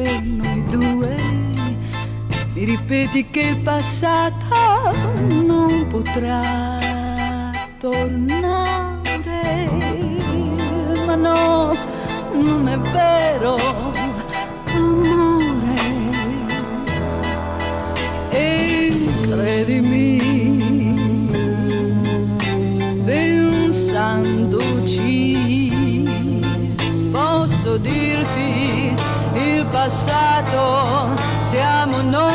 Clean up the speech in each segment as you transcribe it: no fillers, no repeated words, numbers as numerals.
per noi due. Mi ripeti che il passato non potrà tornare, ma no, non è vero, amore. E credimi, pensandoci, posso dirti il passato siamo noi.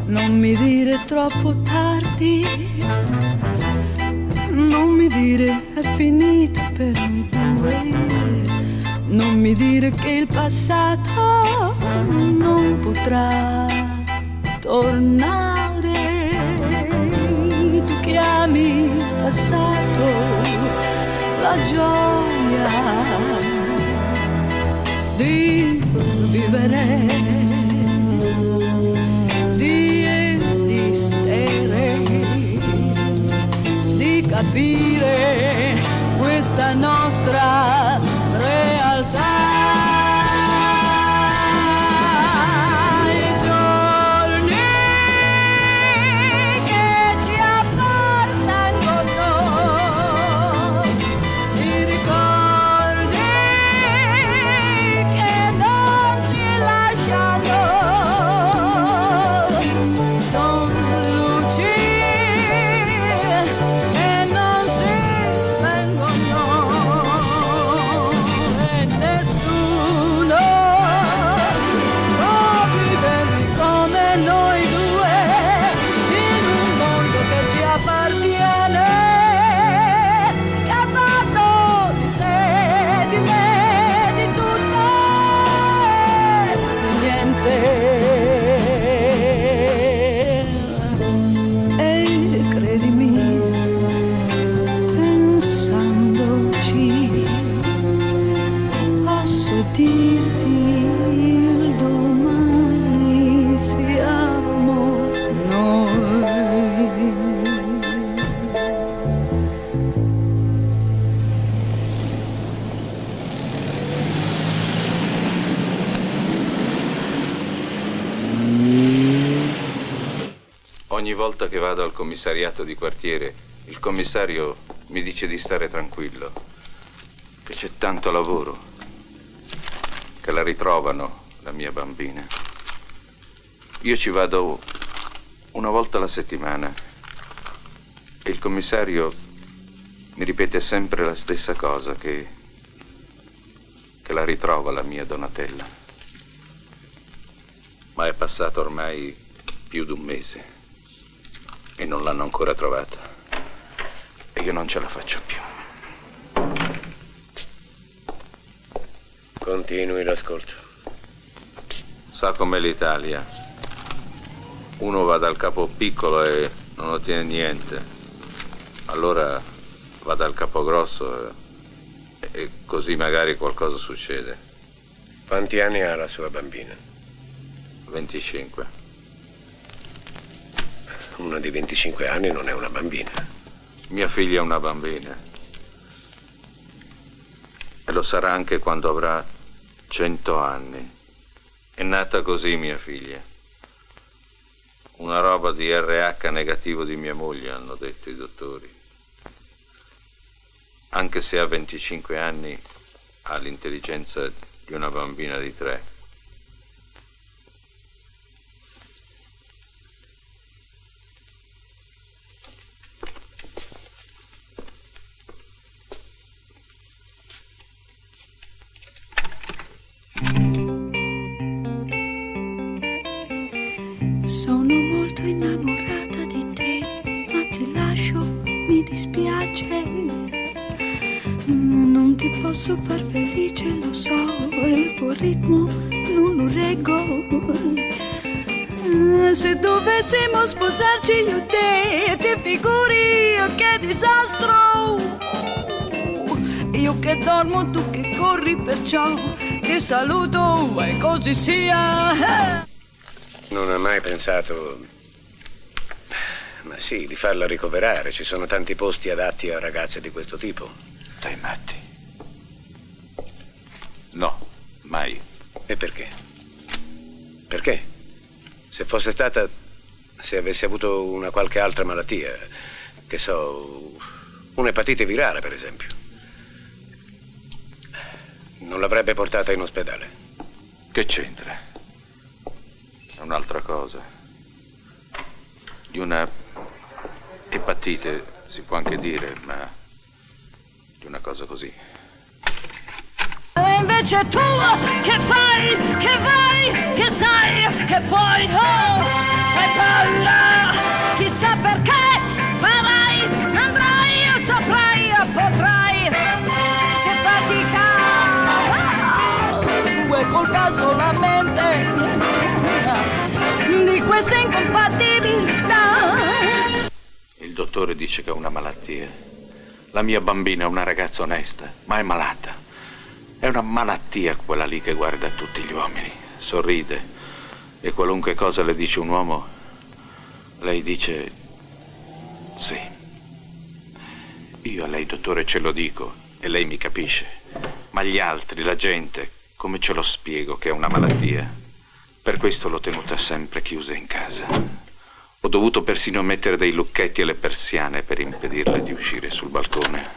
Non mi dire troppo tardi, non mi dire è finita per noi due, non mi dire che il passato non potrà tornare. Tu chiami passato la gioia di vivere, capire questa nostra realtà. I giorni che ci appartengono, i ricordi che non ci lasciano, sono luci Ogni volta che vado al commissariato di quartiere, il commissario mi dice di stare tranquillo, che c'è tanto lavoro, che la ritrovano, la mia bambina. Io ci vado una volta alla settimana e il commissario mi ripete sempre la stessa cosa, che la ritrova la mia Donatella. Ma è passato ormai più di un mese e non l'hanno ancora trovata e io non ce la faccio più. Continui l'ascolto. Sa com'è l'Italia. Uno va dal capo piccolo e non ottiene niente. Allora va dal capo grosso e così magari qualcosa succede. Quanti anni ha la sua bambina? 25. Una di 25 anni non è una bambina. Mia figlia è una bambina. E lo sarà anche quando avrà 100 anni. È nata così mia figlia. Una roba di RH negativo di mia moglie, hanno detto i dottori. Anche se ha 25 anni, ha l'intelligenza di una bambina di 3. Sono molto innamorata di te, ma ti lascio, mi dispiace. Non ti posso far felice, lo so, il tuo ritmo non lo reggo. Se dovessimo sposarci io e te, ti figuri che disastro. Io che dormo, tu che corri, perciò che saluto e così sia. Non ha mai pensato, ma sì, di farla ricoverare. Ci sono tanti posti adatti a ragazze di questo tipo. Dai matti. No, mai. E perché? Perché? Se fosse stata, se avesse avuto una qualche altra malattia, che so, un'epatite virale per esempio, non l'avrebbe portata in ospedale. Che c'entra? È un'altra cosa. Di una epatite si può anche dire, ma di una cosa così. E invece tu che fai, che vai, che sai, che puoi, oh, hai paura, chissà perché farai, andrai, saprai, potrai, che fatica, è colpa solamente di questa incompatibilità. Il dottore dice che è una malattia. La mia bambina è una ragazza onesta, ma è malata. È una malattia quella lì che guarda tutti gli uomini, sorride e qualunque cosa le dice un uomo, lei dice sì. Io a lei, dottore, ce lo dico e lei mi capisce, ma gli altri, la gente, come ce lo spiego che è una malattia? Per questo l'ho tenuta sempre chiusa in casa. Ho dovuto persino mettere dei lucchetti alle persiane per impedirle di uscire sul balcone.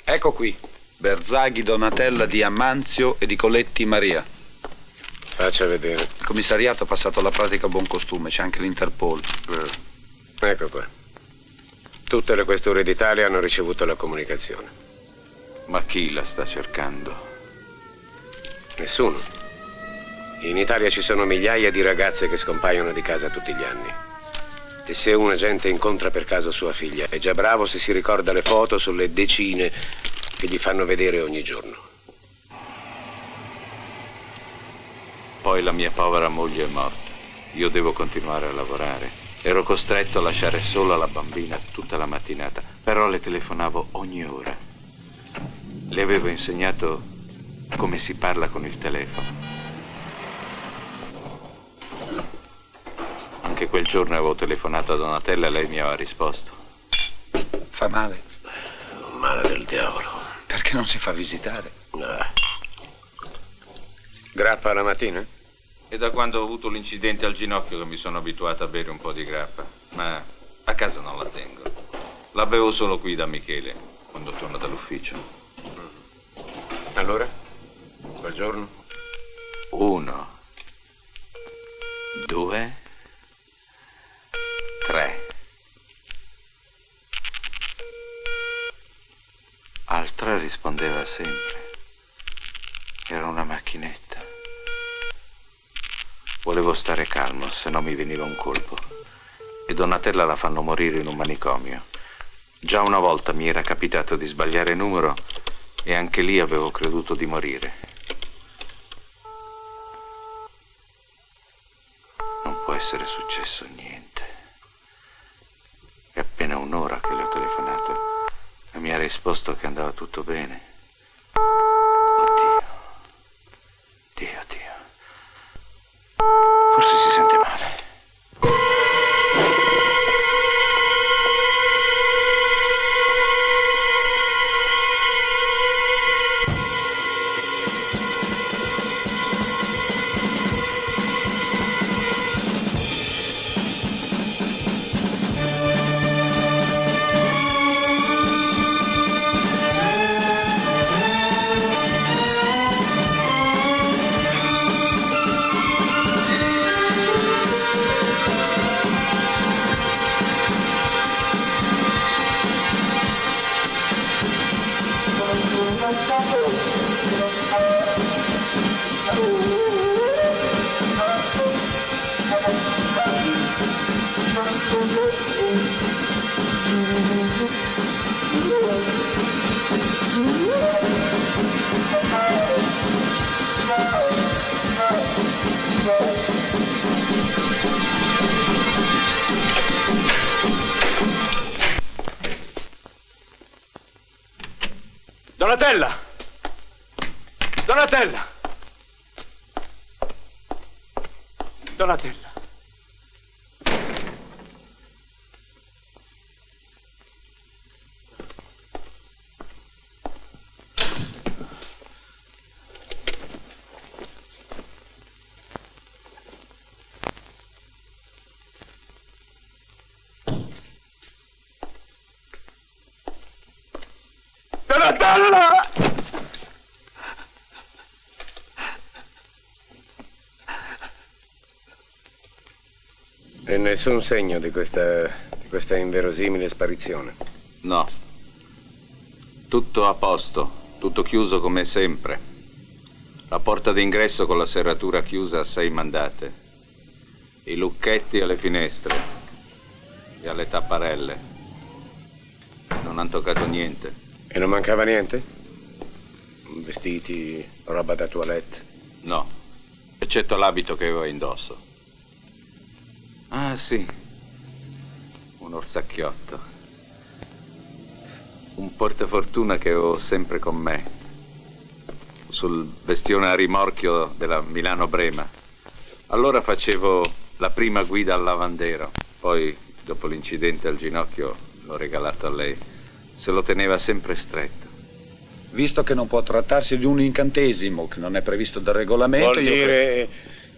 Ecco qui. Berzaghi Donatella di Amanzio e di Coletti Maria. Faccia vedere. Il commissariato ha passato la pratica a buon costume, c'è anche l'Interpol. Ecco qua. Tutte le questure d'Italia hanno ricevuto la comunicazione. Ma chi la sta cercando? Nessuno. In Italia ci sono migliaia di ragazze che scompaiono di casa tutti gli anni. E se un agente incontra per caso sua figlia, è già bravo se si ricorda le foto sulle decine che gli fanno vedere ogni giorno. Poi la mia povera moglie è morta. Io devo continuare a lavorare. Ero costretto a lasciare sola la bambina tutta la mattinata, però le telefonavo ogni ora. Le avevo insegnato come si parla con il telefono. Anche quel giorno avevo telefonato a Donatella e lei mi aveva risposto. Fa male? Un male del diavolo. Perché non si fa visitare? Grappa la mattina? È da quando ho avuto l'incidente al ginocchio che mi sono abituato a bere un po' di grappa, ma a casa non la tengo. La bevo solo qui da Michele, quando torno dall'ufficio. Allora? Buongiorno. 1, 2, 3. Altra rispondeva sempre. Era una macchinetta. Volevo stare calmo, se no mi veniva un colpo. E Donatella la fanno morire in un manicomio. Già una volta mi era capitato di sbagliare numero e anche lì avevo creduto di morire. Non può essere successo niente. È appena un'ora che le ho telefonato e mi ha risposto che andava tutto bene. Oddio. Dio. Forse si sente male. Donatella! Donatella! Donatella! Donatella! E nessun segno di questa inverosimile sparizione. No. Tutto a posto, tutto chiuso come sempre. La porta d'ingresso con la serratura chiusa a 6 mandate. I lucchetti alle finestre e alle tapparelle. Non hanno toccato niente. E non mancava niente? Vestiti, roba da toilette? No, eccetto l'abito che avevo indosso. Ah, sì. Un orsacchiotto. Un portafortuna che avevo sempre con me. Sul bestione a rimorchio della Milano-Brema. Allora facevo la prima guida al lavandero. Poi, dopo l'incidente al ginocchio, l'ho regalato a lei. Se lo teneva sempre stretto. Visto che non può trattarsi di un incantesimo, che non è previsto dal regolamento... Vuol dire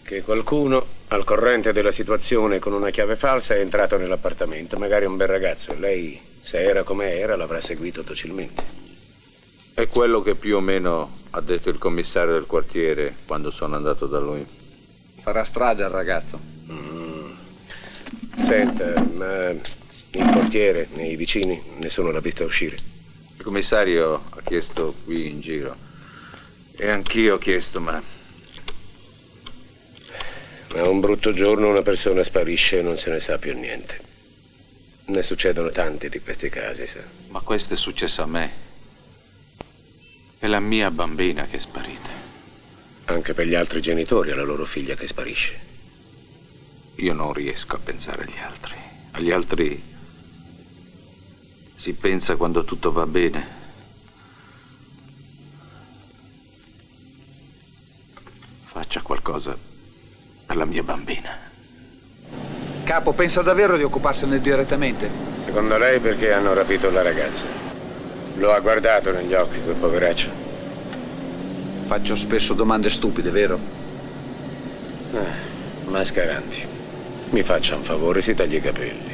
che qualcuno, al corrente della situazione, con una chiave falsa è entrato nell'appartamento. Magari un bel ragazzo. E lei, se era come era, l'avrà seguito docilmente. È quello che più o meno ha detto il commissario del quartiere quando sono andato da lui. Farà strada il ragazzo. Senta, ma il portiere, né i vicini, nessuno l'ha vista uscire. Il commissario ha chiesto qui in giro. E anch'io ho chiesto, ma un brutto giorno una persona sparisce e non se ne sa più niente. Ne succedono tanti di questi casi, sa. Ma questo è successo a me. È la mia bambina che è sparita. Anche per gli altri genitori, alla loro figlia che sparisce. Io non riesco a pensare agli altri. Agli altri si pensa quando tutto va bene. Faccia qualcosa per la mia bambina. Capo, pensa davvero di occuparsene direttamente? Secondo lei perché hanno rapito la ragazza? Lo ha guardato negli occhi quel poveraccio? Faccio spesso domande stupide, vero? Mascaranti. Mi faccia un favore, si tagli i capelli.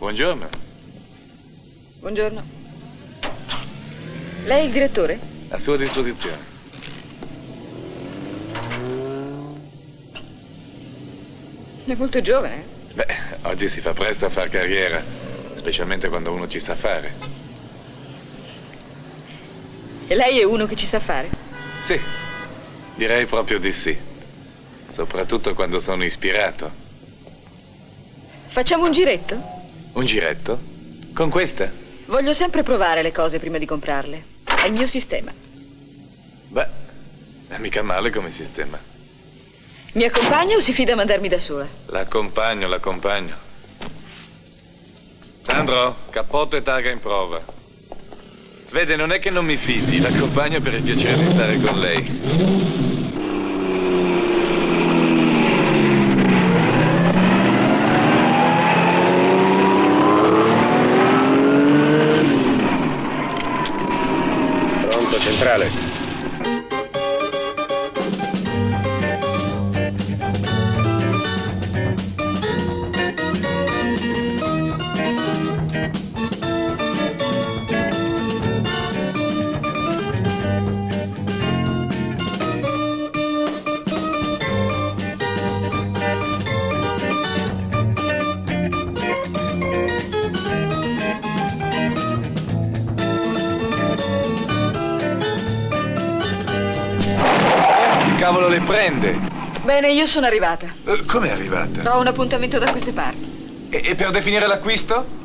Buongiorno. Buongiorno. Lei è il direttore? A sua disposizione. È molto giovane. Beh, oggi si fa presto a far carriera, specialmente quando uno ci sa fare. E lei è uno che ci sa fare? Sì, direi proprio di sì. Soprattutto quando sono ispirato. Facciamo un giretto? Un giretto? Con questa? Voglio sempre provare le cose prima di comprarle. È il mio sistema. Beh, è mica male come sistema. Mi accompagna o si fida a mandarmi da sola? L'accompagno. Sandro, cappotto e targa in prova. Vede, non è che non mi fidi, l'accompagno per il piacere di stare con lei. Centrale. le prende. Bene, io sono arrivata. Come è arrivata? Ho un appuntamento da queste parti. E per definire l'acquisto?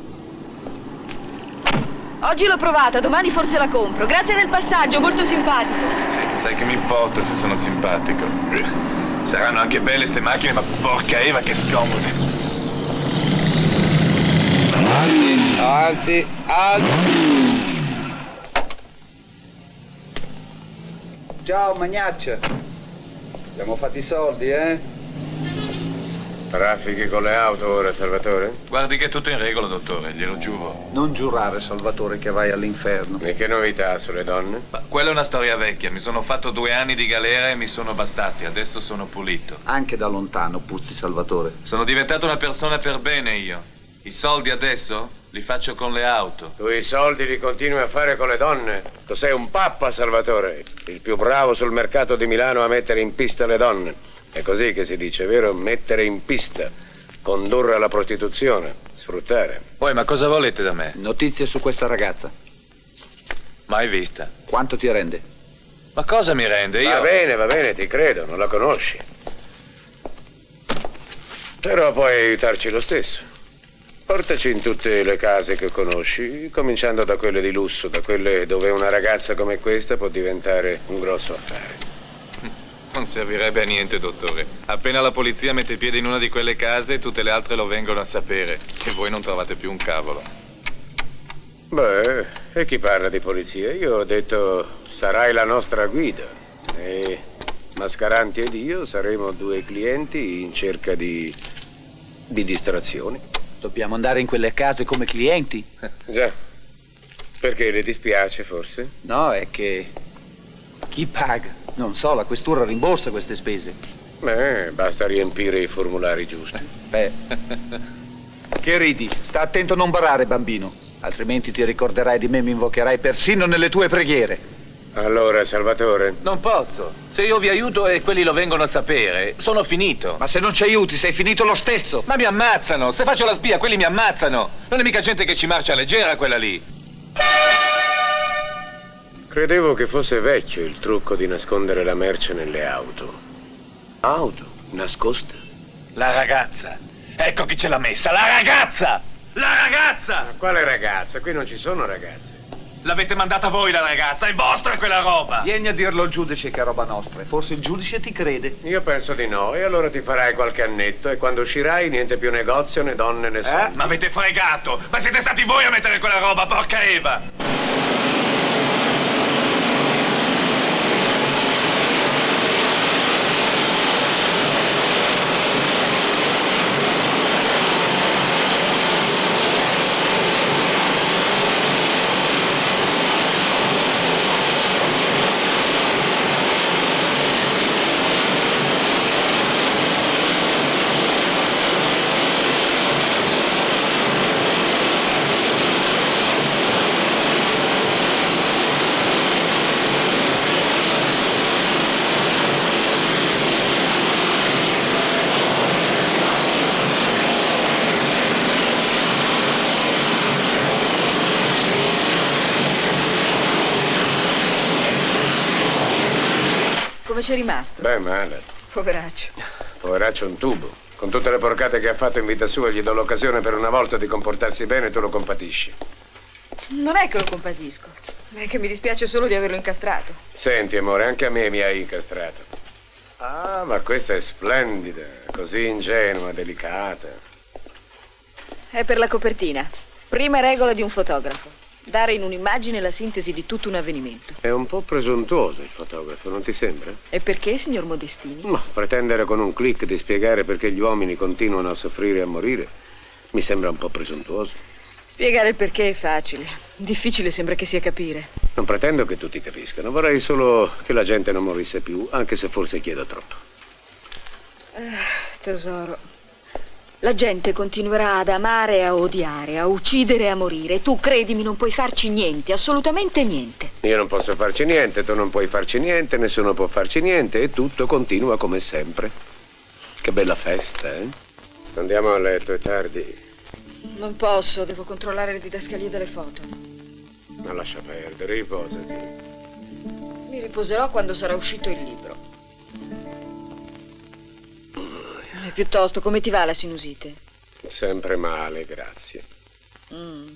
Oggi l'ho provata, domani forse la compro. Grazie del passaggio, molto simpatico. Sì, sai che mi importa se sono simpatico. Saranno anche belle ste macchine, ma porca Eva, che scomode. Alti. Ciao, Magnaccia. Abbiamo fatto i soldi, eh? Traffichi con le auto ora, Salvatore? Guardi che è tutto in regola, dottore, glielo giuro. Non giurare, Salvatore, che vai all'inferno. E che novità sulle donne? Ma quella è una storia vecchia. Mi sono fatto 2 anni di galera e mi sono bastati. Adesso sono pulito. Anche da lontano puzzi, Salvatore. Sono diventato una persona per bene io. I soldi adesso li faccio con le auto. Tu i soldi li continui a fare con le donne? Tu sei un pappa, Salvatore. Il più bravo sul mercato di Milano a mettere in pista le donne. È così che si dice, vero? Mettere in pista. Condurre alla prostituzione. Sfruttare. Poi, ma cosa volete da me? Notizie su questa ragazza. Mai vista. Quanto ti rende? Ma cosa mi rende? Io... Va bene, ti credo, non la conosci. Però puoi aiutarci lo stesso. Portaci in tutte le case che conosci, cominciando da quelle di lusso, da quelle dove una ragazza come questa può diventare un grosso affare. Non servirebbe a niente, dottore. Appena la polizia mette piede in una di quelle case, tutte le altre lo vengono a sapere. E voi non trovate più un cavolo. Beh, e chi parla di polizia? Io ho detto, sarai la nostra guida. E Mascaranti ed io saremo 2 clienti in cerca di distrazioni. Dobbiamo andare in quelle case come clienti? Già. Perché le dispiace, forse? No, è che... chi paga? Non so, la questura rimborsa queste spese. Beh, basta riempire i formulari giusti. Beh, che ridi? Sta attento a non barare, bambino. Altrimenti ti ricorderai di me e mi invocherai persino nelle tue preghiere. Allora, Salvatore? Non posso. Se io vi aiuto e quelli lo vengono a sapere, sono finito. Ma se non ci aiuti, sei finito lo stesso. Ma mi ammazzano. Se faccio la spia, quelli mi ammazzano. Non è mica gente che ci marcia leggera, quella lì. Credevo che fosse vecchio il trucco di nascondere la merce nelle auto. Auto? Nascosta? La ragazza. Ecco chi ce l'ha messa. La ragazza! La ragazza! Ma quale ragazza? Qui non ci sono ragazze. L'avete mandata voi la ragazza. È vostra quella roba. Vieni a dirlo al giudice che è roba nostra. E forse il giudice ti crede. Io penso di no. E allora ti farai qualche annetto. E quando uscirai niente più negozio, né donne, né soldi. Ma avete fregato. Ma siete stati voi a mettere quella roba, porca Eva. Come c'è rimasto? Beh, male. Poveraccio. Poveraccio un tubo. Con tutte le porcate che ha fatto in vita sua, gli do l'occasione per una volta di comportarsi bene e tu lo compatisci. Non è che lo compatisco, è che mi dispiace solo di averlo incastrato. Senti, amore, anche a me mi hai incastrato. Ah, ma questa è splendida, così ingenua, delicata. È per la copertina. Prima regola di un fotografo. Dare in un'immagine la sintesi di tutto un avvenimento. È un po' presuntuoso il fotografo, non ti sembra? E perché, signor Modestini? Ma pretendere con un click di spiegare perché gli uomini continuano a soffrire e a morire mi sembra un po' presuntuoso. Spiegare il perché è facile. Difficile sembra che sia capire. Non pretendo che tutti capiscano, vorrei solo che la gente non morisse più, anche se forse chiedo troppo. Tesoro, la gente continuerà ad amare e a odiare, a uccidere e a morire. E tu, credimi, non puoi farci niente, assolutamente niente. Io non posso farci niente, tu non puoi farci niente, nessuno può farci niente e tutto continua come sempre. Che bella festa, eh? Andiamo a letto, è tardi. Non posso, devo controllare le didascalie delle foto. Ma lascia perdere, riposati. Mi riposerò quando sarà uscito il libro. E piuttosto, come ti va la sinusite? Sempre male, grazie.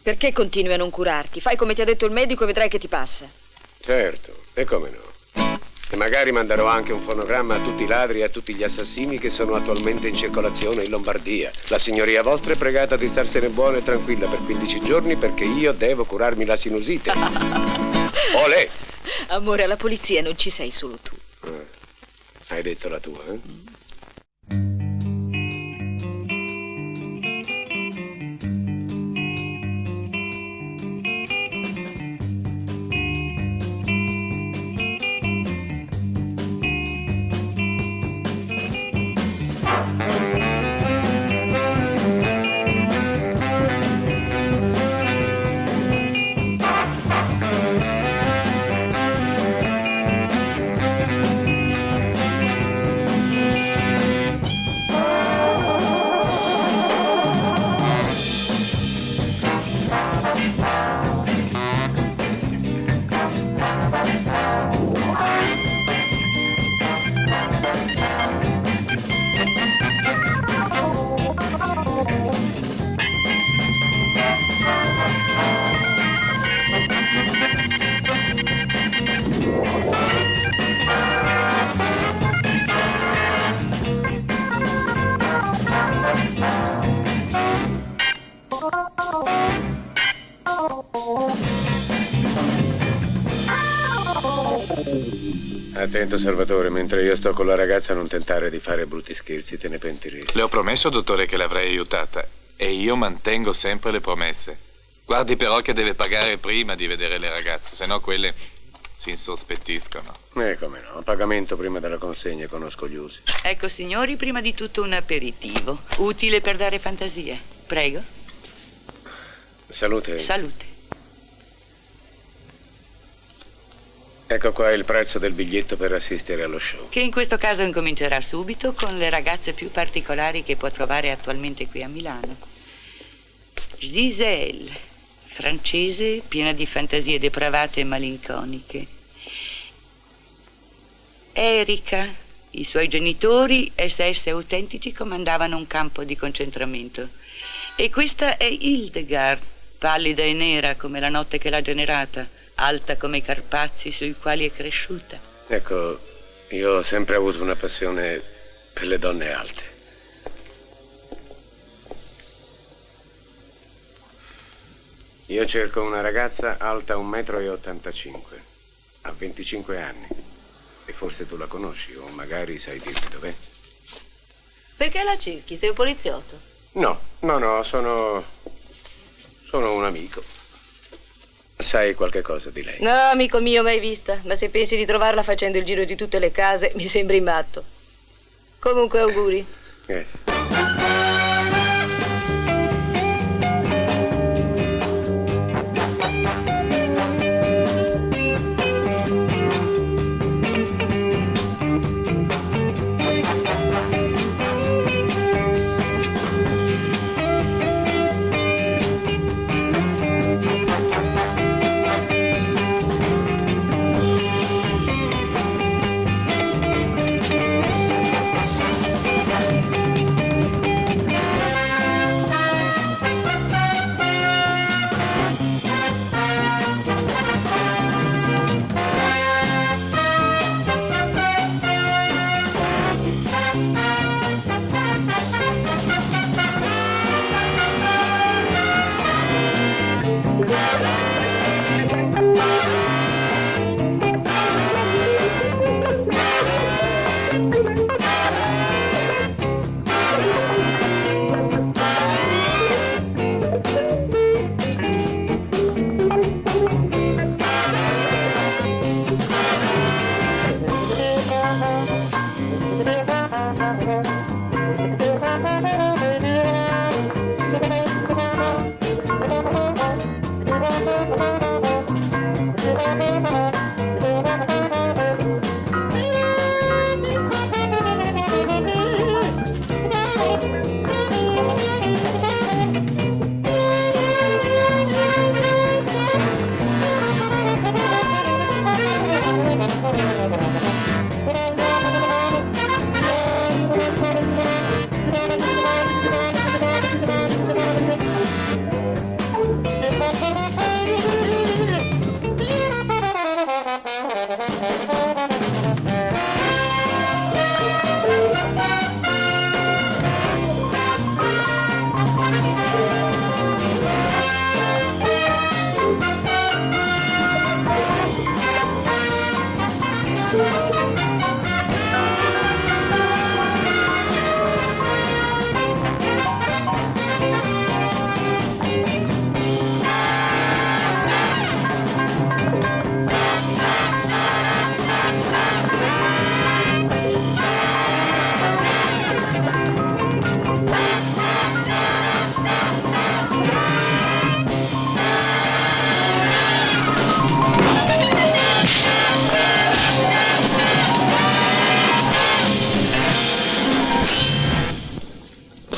Perché continui a non curarti? Fai come ti ha detto il medico e vedrai che ti passa. Certo, e come no? E magari manderò anche un fonogramma a tutti i ladri e a tutti gli assassini che sono attualmente in circolazione in Lombardia. La signoria vostra è pregata di starsene buona e tranquilla per 15 giorni perché io devo curarmi la sinusite. Olè! Amore, alla polizia non ci sei solo tu. Hai detto la tua, eh? Attento, Salvatore, mentre io sto con la ragazza non tentare di fare brutti scherzi, te ne pentiresti. Le ho promesso, dottore, che l'avrei aiutata. E io mantengo sempre le promesse. Guardi però che deve pagare prima di vedere le ragazze, sennò quelle si insospettiscono. Come no, a pagamento prima della consegna, conosco gli usi. Ecco, signori, prima di tutto un aperitivo. Utile per dare fantasia. Prego. Salute. Salute. Ecco qua il prezzo del biglietto per assistere allo show. Che in questo caso incomincerà subito con le ragazze più particolari che può trovare attualmente qui a Milano. Giselle, francese, piena di fantasie depravate e malinconiche. Erika, i suoi genitori, SS autentici, comandavano un campo di concentramento. E questa è Hildegard, pallida e nera come la notte che l'ha generata, alta come i Carpazi sui quali è cresciuta. Ecco, io ho sempre avuto una passione per le donne alte. Io cerco una ragazza alta 1,85 m, ha 25 anni. E forse tu la conosci, o magari sai dirmi dov'è. Perché la cerchi? Sei un poliziotto? No, sono un amico. Sai qualche cosa di lei? No, amico mio, mai vista. Ma se pensi di trovarla facendo il giro di tutte le case, mi sembri matto. Comunque, auguri. Grazie.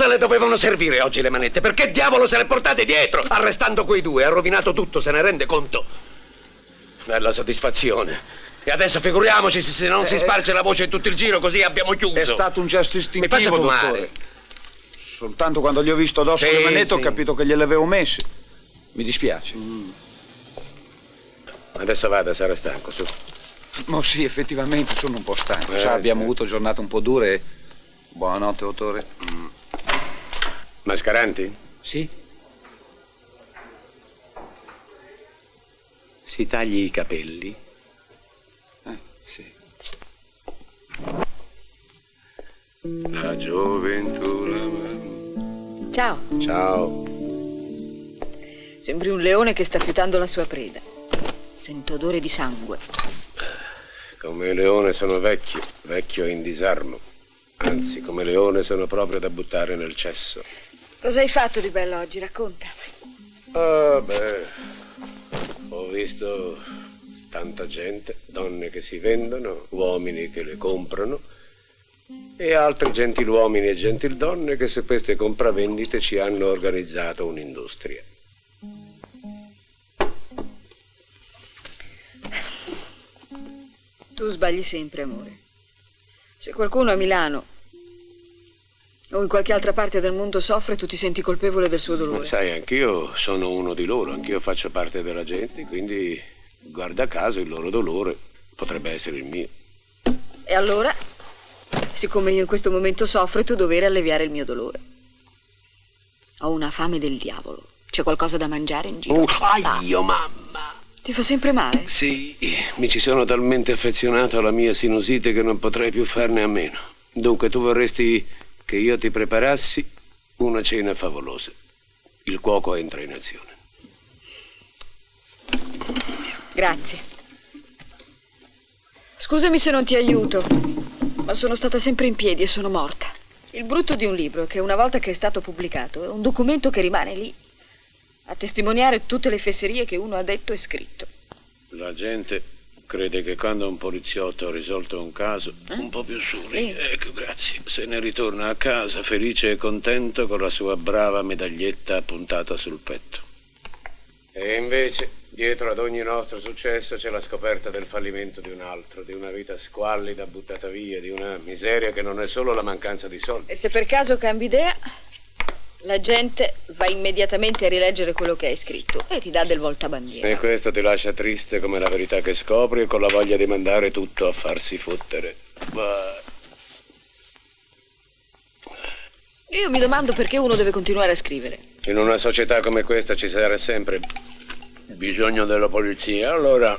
cosa le dovevano servire oggi le manette? Perché diavolo se le portate dietro? Arrestando quei due, ha rovinato tutto, se ne rende conto? Bella soddisfazione. E adesso figuriamoci se non si sparge la voce in tutto il giro, così abbiamo chiuso. È stato un gesto Mi istintivo, faccia fumare. dottore. Soltanto quando gli ho visto addosso le manette ho capito che gliele avevo messe. Mi dispiace. Adesso vada, sarà stanco, su. Ma sì, effettivamente sono un po' stanco. Sa, abbiamo avuto giornate un po' dure. Buonanotte, dottore. Mascaranti? Sì? Si tagli i capelli? Sì. La gioventù. La... Ciao. Ciao. Sembri un leone che sta fiutando la sua preda. Sento odore di sangue. Come leone sono vecchio, vecchio in disarmo. Anzi, come leone sono proprio da buttare nel cesso. Cosa hai fatto di bello oggi? Racconta. Ah, beh, ho visto tanta gente, donne che si vendono, uomini che le comprano e altri gentiluomini e gentildonne che su queste compravendite ci hanno organizzato un'industria. Tu sbagli sempre, amore. Se qualcuno a Milano o in qualche altra parte del mondo soffre, tu ti senti colpevole del suo Ma dolore. sai, anch'io sono uno di loro, anch'io faccio parte della gente, quindi guarda caso il loro dolore potrebbe essere il mio. E allora, siccome io in questo momento soffro, è tuo dovere alleviare il mio dolore. Ho una fame del diavolo. C'è qualcosa da mangiare in giro? Io, mamma! Ti fa sempre male? Sì, mi ci sono talmente affezionato alla mia sinusite che non potrei più farne a meno. Dunque tu vorresti che io ti preparassi una cena favolosa. Il cuoco entra in azione. Grazie. Scusami se non ti aiuto, ma sono stata sempre in piedi e sono morta. Il brutto di un libro è che una volta che è stato pubblicato è un documento che rimane lì a testimoniare tutte le fesserie che uno ha detto e scritto. La gente crede che quando un poliziotto ha risolto un caso, un po' più su, Sì. ecco, grazie, se ne ritorna a casa felice e contento con la sua brava medaglietta puntata sul petto. E invece, dietro ad ogni nostro successo c'è la scoperta del fallimento di un altro, di una vita squallida buttata via, di una miseria che non è solo la mancanza di soldi. E se per caso cambi idea, la gente va immediatamente a rileggere quello che hai scritto e ti dà del voltabandiera. E questo ti lascia triste come la verità che scopri e con la voglia di mandare tutto a farsi fottere. Ma... Io mi domando perché uno deve continuare a scrivere. in una società come questa ci sarà sempre bisogno della polizia, allora...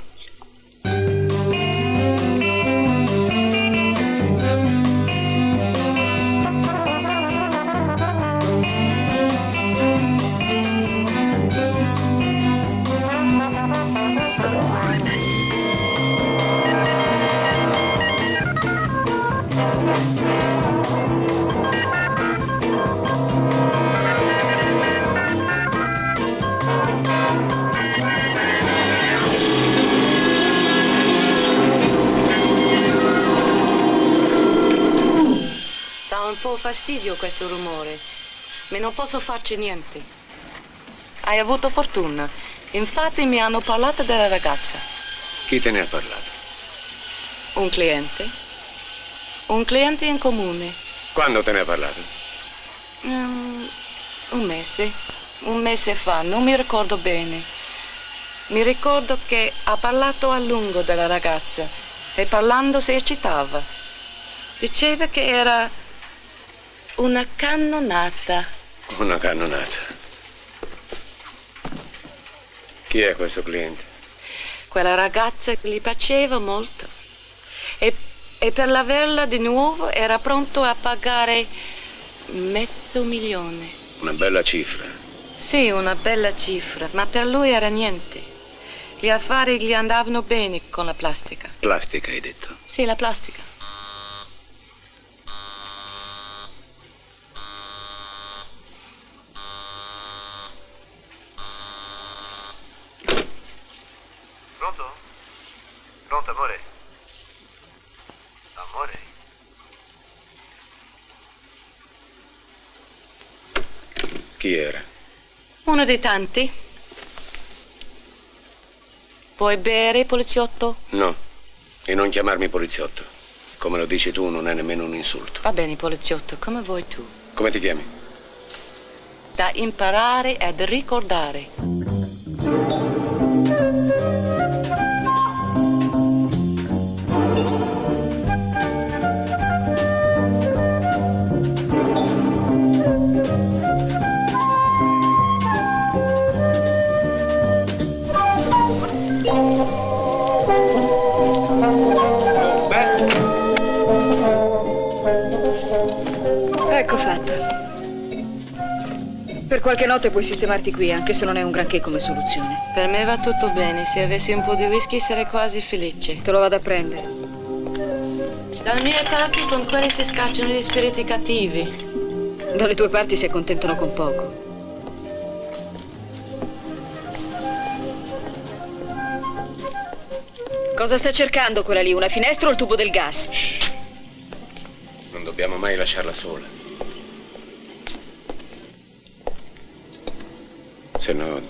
Un po' fastidio questo rumore, ma non posso farci niente. Hai avuto fortuna. Infatti mi hanno parlato della ragazza. Chi te ne ha parlato? Un cliente. Un cliente in comune. Quando te ne ha parlato? Un mese fa, non mi ricordo bene. Mi ricordo che ha parlato a lungo della ragazza e parlando si eccitava. Diceva che era una cannonata. Una cannonata. Chi è questo cliente? Quella ragazza gli piaceva molto e per averla di nuovo era pronto a pagare $500,000. Una bella cifra. Sì, una bella cifra, ma per lui era niente. Gli affari gli andavano bene con la plastica. Plastica, hai detto? Sì, la plastica. Pronto? Pronto, amore? Amore? Chi era? Uno dei tanti. Puoi bere, poliziotto? No, e non chiamarmi poliziotto. Come lo dici tu, non è nemmeno un insulto. Va bene, poliziotto, come vuoi tu. Come ti chiami? Da imparare ed ricordare. Ecco fatto. Per qualche notte puoi sistemarti qui, anche se non è un granché come soluzione. Per me va tutto bene. Se avessi un po' di whisky sarei quasi felice. Te lo vado a prendere. Dalle mie parti con quelli si scacciano gli spiriti cattivi. Dalle tue parti si accontentano con poco. Cosa sta cercando quella lì? Una finestra o il tubo del gas? Shh. Non dobbiamo mai lasciarla sola. Se no,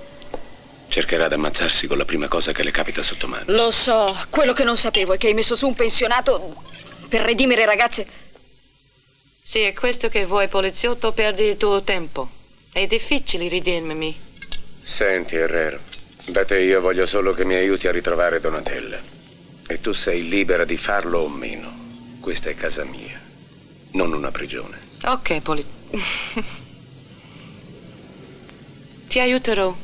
cercherà di ammazzarsi con la prima cosa che le capita sotto mano. Lo so, quello che non sapevo è che hai messo su un pensionato per redimere ragazze. Sì, è questo che vuoi, poliziotto, perdi il tuo tempo. È difficile ridimermi. Senti, Herrero, da te io voglio solo che mi aiuti a ritrovare Donatella. E tu sei libera di farlo o meno. Questa è casa mia, non una prigione. Ok, Ti aiuterò.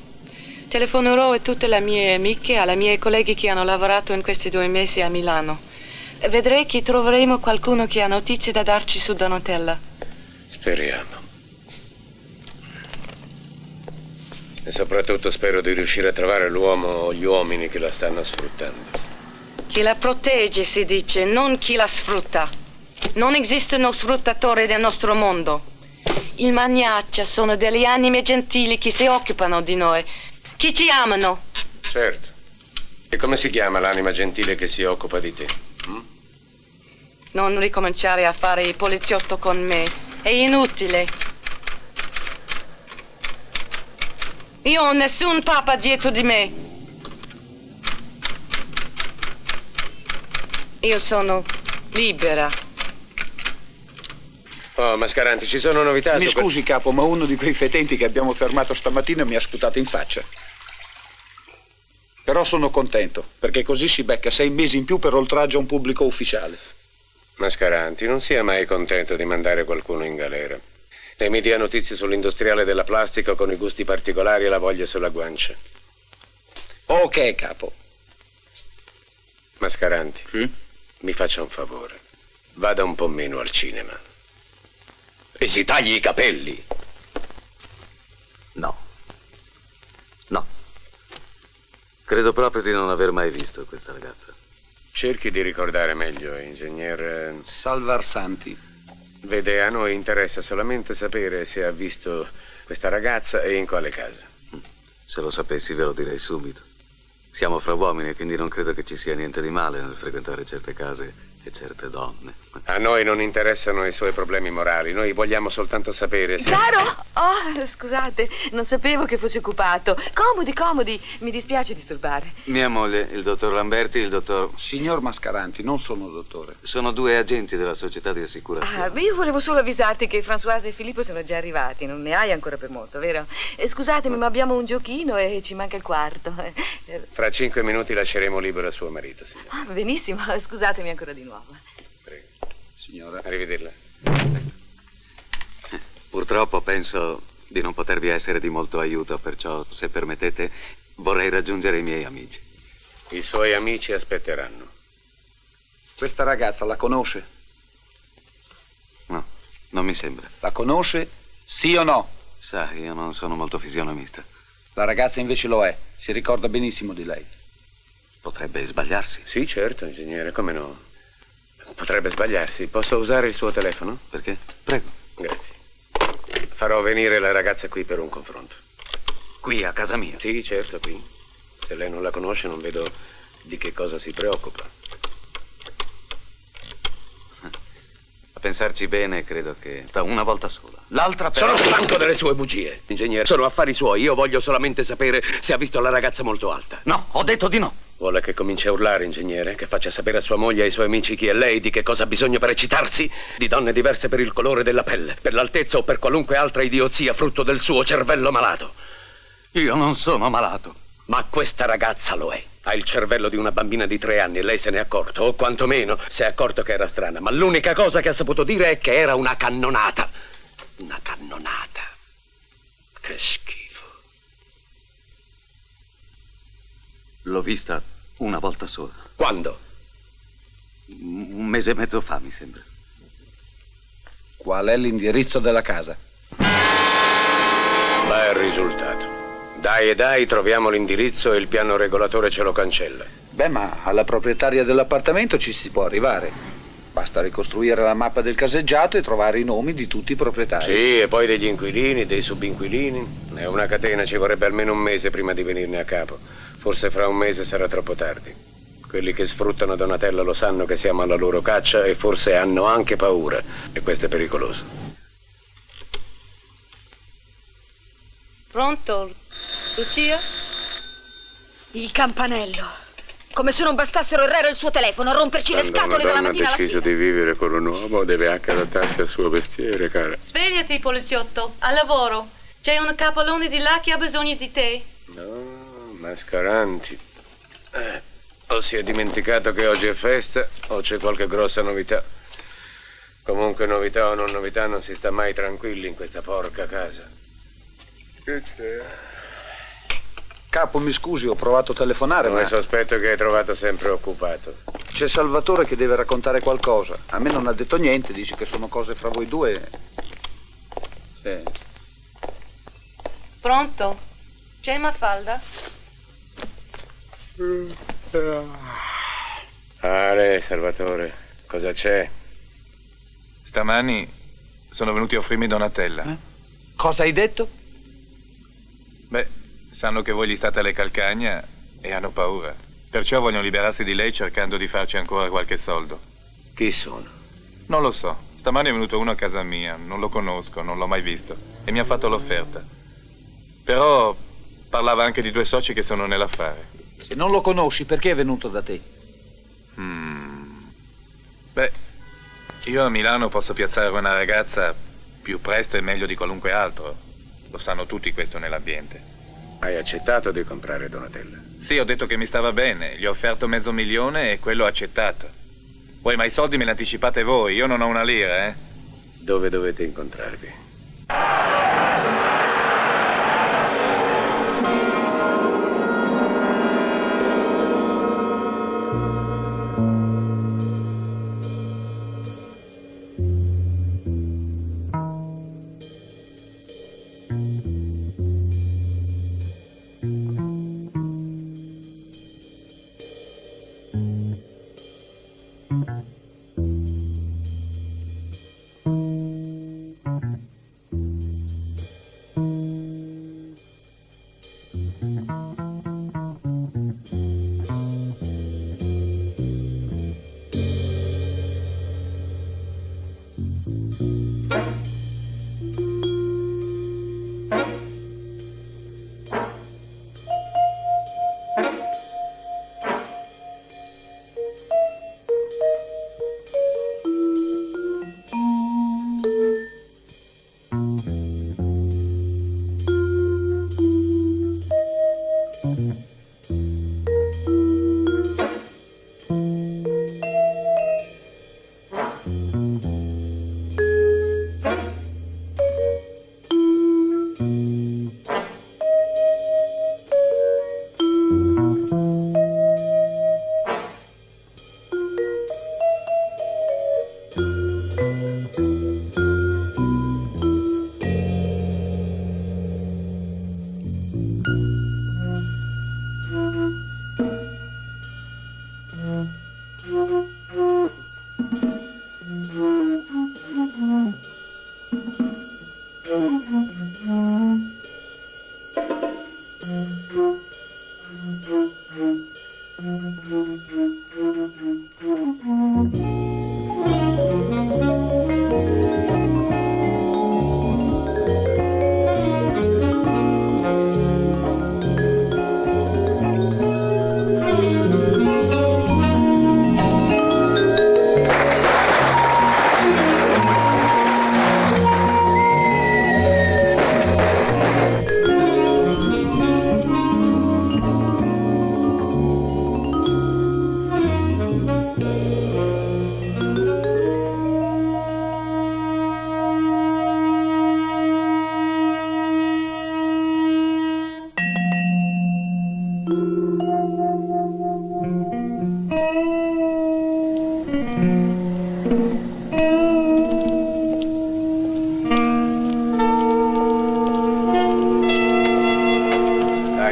Telefonerò a tutte le mie amiche, alle mie colleghe che hanno lavorato in questi 2 mesi a Milano. E vedrei che troveremo qualcuno che ha notizie da darci su Donatella. Speriamo. E soprattutto spero di riuscire a trovare l'uomo o gli uomini che la stanno sfruttando. Chi la protegge, si dice, non chi la sfrutta. Non esistono sfruttatori nel nostro mondo. Il magnaccia sono delle anime gentili che si occupano di noi, che ci amano. Certo. E come si chiama l'anima gentile che si occupa di te? Non ricominciare a fare il poliziotto con me. È inutile. Io ho nessun papa dietro di me. Io sono libera. Oh, Mascaranti, ci sono novità? Mi scusi, capo, ma uno di quei fetenti che abbiamo fermato stamattina mi ha sputato in faccia. Però sono contento, perché così si becca 6 mesi in più per oltraggio a un pubblico ufficiale. Mascaranti, non sia mai contento di mandare qualcuno in galera. E mi dia notizie sull'industriale della plastica con i gusti particolari e la voglia sulla guancia. Ok, capo. Mascaranti, mi faccia un favore. Vada un po' meno al cinema. E si tagli i capelli. No. Credo proprio di non aver mai visto questa ragazza. Cerchi di ricordare meglio, ingegner Salvarsanti. Vede, a noi interessa solamente sapere se ha visto questa ragazza e in quale casa. Se lo sapessi ve lo direi subito. Siamo fra uomini, quindi non credo che ci sia niente di male nel frequentare certe case e certe donne. A noi non interessano i suoi problemi morali, noi vogliamo soltanto sapere se... Caro! Oh, scusate, non sapevo che fosse occupato. Comodi, mi dispiace disturbare. Mia moglie, il dottor Lamberti, il dottor... Signor Mascaranti, non sono dottore. Sono 2 agenti della società di assicurazione. Io volevo solo avvisarti che Françoise e Filippo sono già arrivati. Non ne hai ancora per molto, vero? Scusatemi, ma abbiamo un giochino e ci manca il quarto. Fra 5 minuti lasceremo libero suo marito, signora. Benissimo, scusatemi ancora di nuovo. Prego. Signora. Arrivederla. Purtroppo penso di non potervi essere di molto aiuto, perciò, se permettete, vorrei raggiungere i miei amici. I suoi amici aspetteranno. Questa ragazza la conosce? No, non mi sembra. La conosce? Sì o no? Sa, io non sono molto fisionomista. La ragazza invece lo è. Si ricorda benissimo di lei. Potrebbe sbagliarsi. Sì, certo, ingegnere, come no? Potrebbe sbagliarsi. Posso usare il suo telefono? Perché? Prego. Grazie. Farò venire la ragazza qui per un confronto. Qui, a casa mia? Sì, certo, qui. Se lei non la conosce, non vedo di che cosa si preoccupa. Ha pensarci bene, credo che da una volta sola. L'altra però... Sono stanco delle sue bugie, ingegnere. Sono affari suoi. Io voglio solamente sapere se ha visto la ragazza molto alta. No, ho detto di no. Vuole che cominci a urlare, ingegnere? Che faccia sapere a sua moglie e ai suoi amici chi è lei, di che cosa ha bisogno per eccitarsi? Di donne diverse per il colore della pelle, per l'altezza o per qualunque altra idiozia frutto del suo cervello malato. Io non sono malato. Ma questa ragazza lo è. Ha il cervello di una bambina di 3 anni e lei se n'è accorto, o quantomeno si è accorto che era strana. Ma l'unica cosa che ha saputo dire è che era una cannonata. Una cannonata. Che schifo. L'ho vista una volta sola. Quando? Un mese e mezzo fa, mi sembra. Qual è l'indirizzo della casa? Bel risultato. Dai e dai, troviamo l'indirizzo e il piano regolatore ce lo cancella. Beh, ma alla proprietaria dell'appartamento ci si può arrivare. Basta ricostruire la mappa del caseggiato e trovare i nomi di tutti i proprietari. Sì, e poi degli inquilini, dei subinquilini. È una catena, ci vorrebbe almeno un mese prima di venirne a capo. Forse fra un mese sarà troppo tardi. Quelli che sfruttano Donatella lo sanno che siamo alla loro caccia e forse hanno anche paura. E questo è pericoloso. Pronto? Lucia? Il campanello. Come se non bastassero il re e il suo telefono a romperci le scatole dalla mattina alla sera. Quando una donna ha deciso di vivere con un uomo deve anche adattarsi al suo mestiere, cara. Svegliati, poliziotto, al lavoro. C'è un capolone di là che ha bisogno di te. No, Mascaranti. O si è dimenticato che oggi è festa o c'è qualche grossa novità. Comunque novità o non novità non si sta mai tranquilli in questa porca casa. Che c'è? Capo, mi scusi, ho provato a telefonare, Come ma... sospetto che hai trovato sempre occupato. C'è Salvatore che deve raccontare qualcosa. A me non ha detto niente, dice che sono cose fra voi due. Sì. Pronto? C'è Mafalda? Salvatore, cosa c'è? Stamani sono venuti a offrirmi Donatella. Cosa hai detto? Beh, sanno che voi gli state alle calcagna e hanno paura. Perciò vogliono liberarsi di lei cercando di farci ancora qualche soldo. Chi sono? Non lo so. Stamani è venuto uno a casa mia, non lo conosco, non l'ho mai visto, e mi ha fatto l'offerta. Però parlava anche di 2 soci che sono nell'affare. Se non lo conosci, perché è venuto da te? Beh, io a Milano posso piazzare una ragazza più presto e meglio di qualunque altro. Lo sanno tutti questo nell'ambiente. Hai accettato di comprare Donatella? Sì, ho detto che mi stava bene, gli ho offerto $500,000 e quello ha accettato. Poi, ma i soldi me li anticipate voi, io non ho una lira, Dove dovete incontrarvi?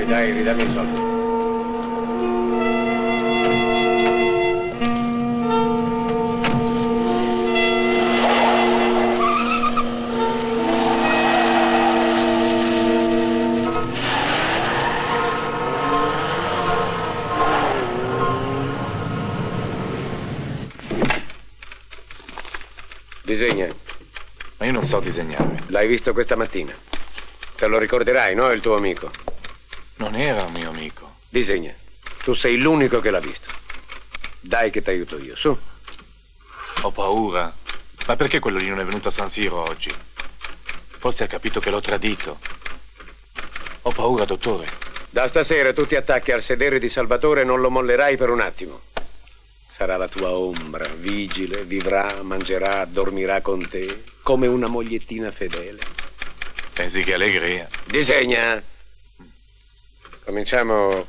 Dai, ridammi i soldi. Disegna. Ma io non so disegnare. L'hai visto questa mattina. Te lo ricorderai, no? Il tuo amico. Non era un mio amico. Disegna. Tu sei l'unico che l'ha visto. Dai che ti aiuto io, su. Ho paura. Ma perché quello lì non è venuto a San Siro oggi? Forse ha capito che l'ho tradito. Ho paura, dottore. Da stasera tu ti attacchi al sedere di Salvatore e non lo mollerai per un attimo. Sarà la tua ombra, vigile, vivrà, mangerà, dormirà con te, come una mogliettina fedele. Pensi che allegria? Disegna. Cominciamo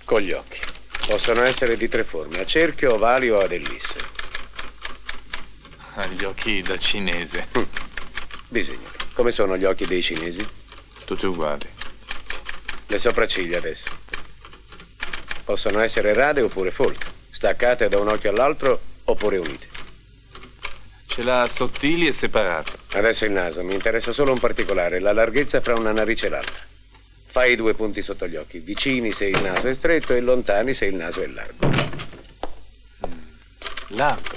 con gli occhi. Possono essere di tre forme, a cerchio, ovali o ad ellisse. Gli occhi da cinese. Disegna. Come sono gli occhi dei cinesi? Tutti uguali. Le sopracciglia adesso. Possono essere rade oppure folte, staccate da un occhio all'altro oppure unite. Ce l'ha sottili e separate. Adesso il naso. Mi interessa solo un particolare, la larghezza fra una narice e l'altra. Fai i due punti sotto gli occhi, vicini se il naso è stretto e lontani se il naso è largo. Largo.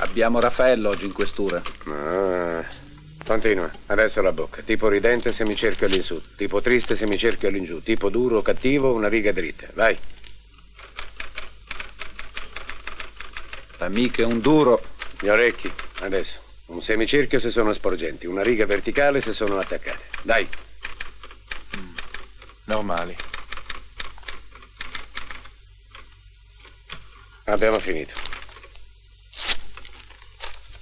Abbiamo Raffaello oggi in questura. Ah, continua. Adesso la bocca. Tipo ridente semicerchio all'insù, tipo triste semicerchio all'ingiù, tipo duro o cattivo una riga dritta. Vai. L'amico è un duro. Gli orecchi. Adesso. Un semicerchio se sono sporgenti, una riga verticale se sono attaccate. Dai. Normali. Abbiamo finito.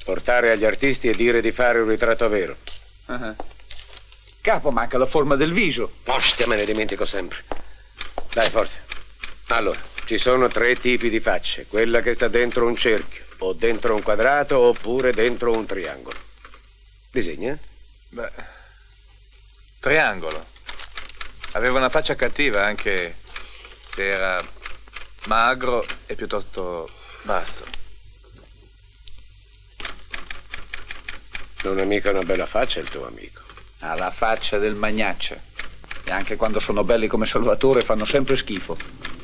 Portare agli artisti e dire di fare un ritratto vero. Capo, manca la forma del viso. Ostia, me ne dimentico sempre. Dai, forza. Allora, ci sono tre tipi di facce. Quella che sta dentro un cerchio, o dentro un quadrato, oppure dentro un triangolo. Disegna? Beh, triangolo. Aveva una faccia cattiva anche se era magro e piuttosto basso. Non è mica una bella faccia il tuo amico. Ha la faccia del magnaccia. E anche quando sono belli come Salvatore fanno sempre schifo.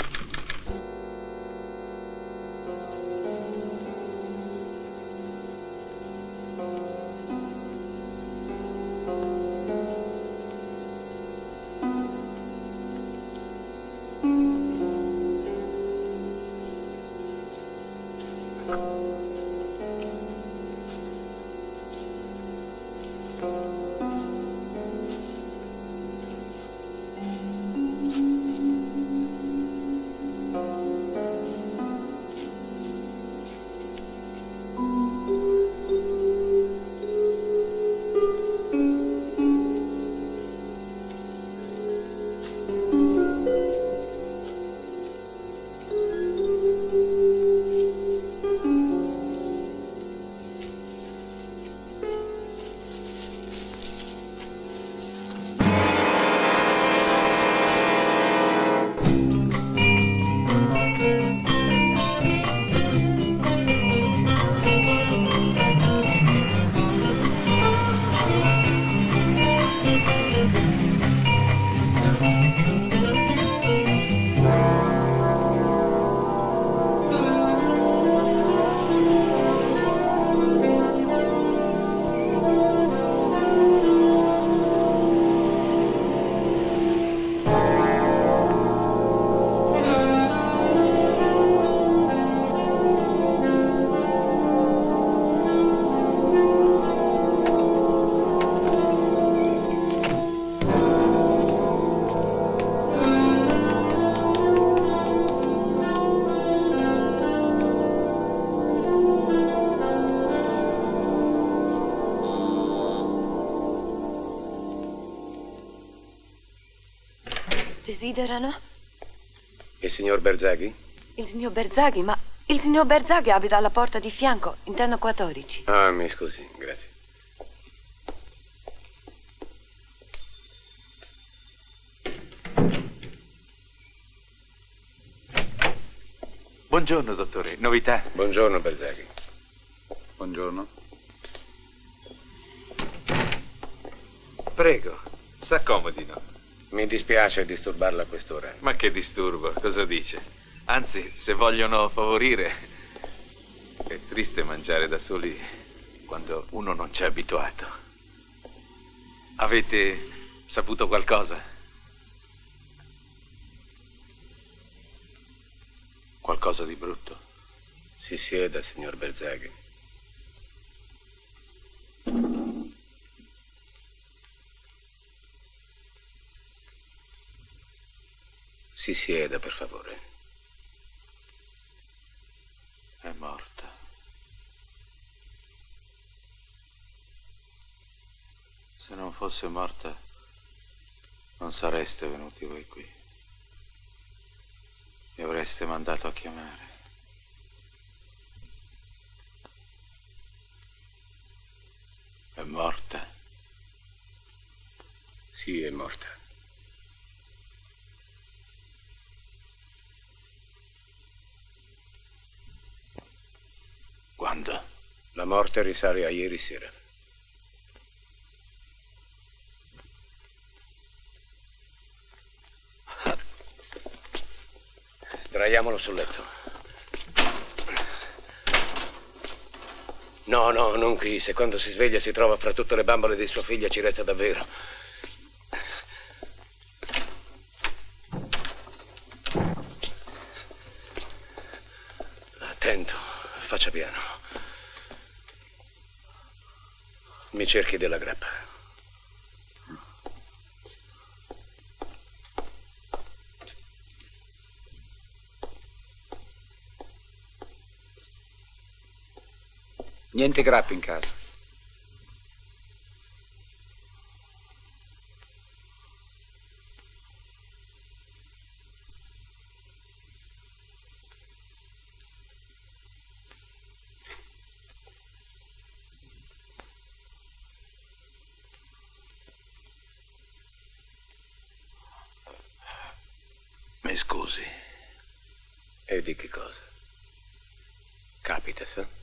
Desiderano? Il signor Berzaghi? Il signor Berzaghi, ma il signor Berzaghi abita alla porta di fianco, interno 14. Ah, mi scusi, grazie. Buongiorno, dottore. Novità? Buongiorno, Berzaghi. Buongiorno. Prego, s'accomodino. Mi dispiace disturbarla a quest'ora. Ma che disturbo, cosa dice? Anzi, se vogliono favorire, è triste mangiare da soli quando uno non c'è abituato. Avete saputo qualcosa? Qualcosa di brutto? Si sieda, signor Berzaghi. Si sieda, per favore. È morta. Se non fosse morta, non sareste venuti voi qui. Mi avreste mandato a chiamare. È morta? Sì, è morta. Quando? La morte risale a ieri sera. Sdraiamolo sul letto. No, non qui. Se quando si sveglia si trova fra tutte le bambole di sua figlia ci resta davvero. Attento, faccia piano. Mi cerchi della grappa. Niente grappi in casa. Mi scusi. E di che cosa? Capita, sa?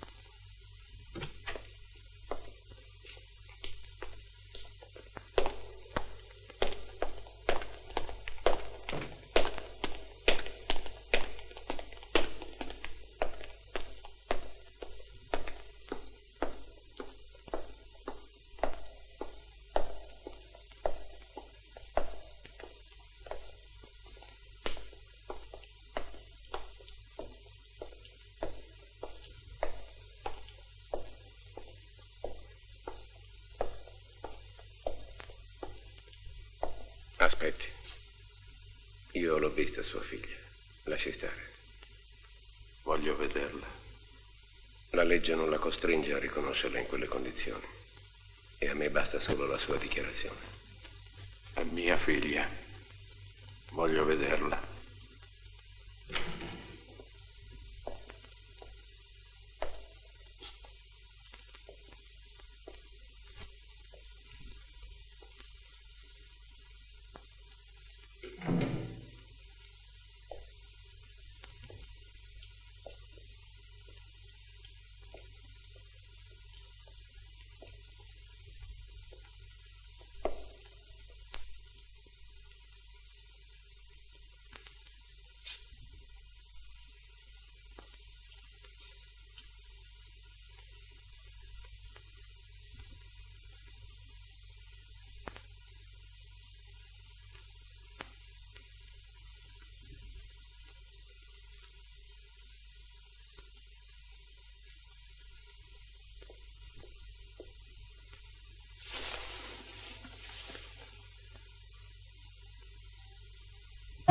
Aspetti. Io l'ho vista sua figlia. Lasci stare. Voglio vederla. La legge non la costringe a riconoscerla in quelle condizioni. E a me basta solo la sua dichiarazione. È mia figlia. Voglio vederla.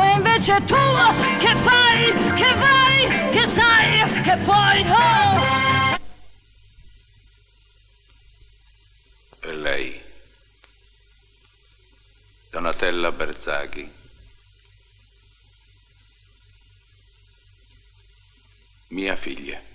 E invece tu che fai, che vai, che sai, che puoi, oh! E lei? Donatella Berzaghi. Mia figlia.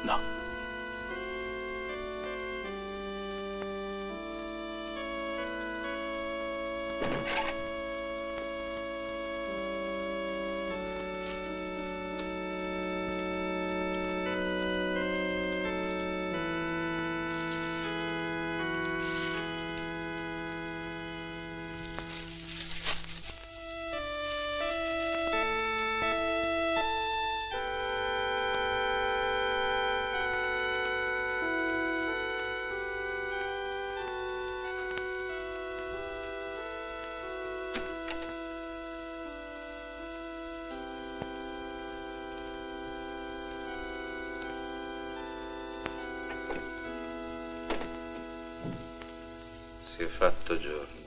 No. Si è fatto giorno.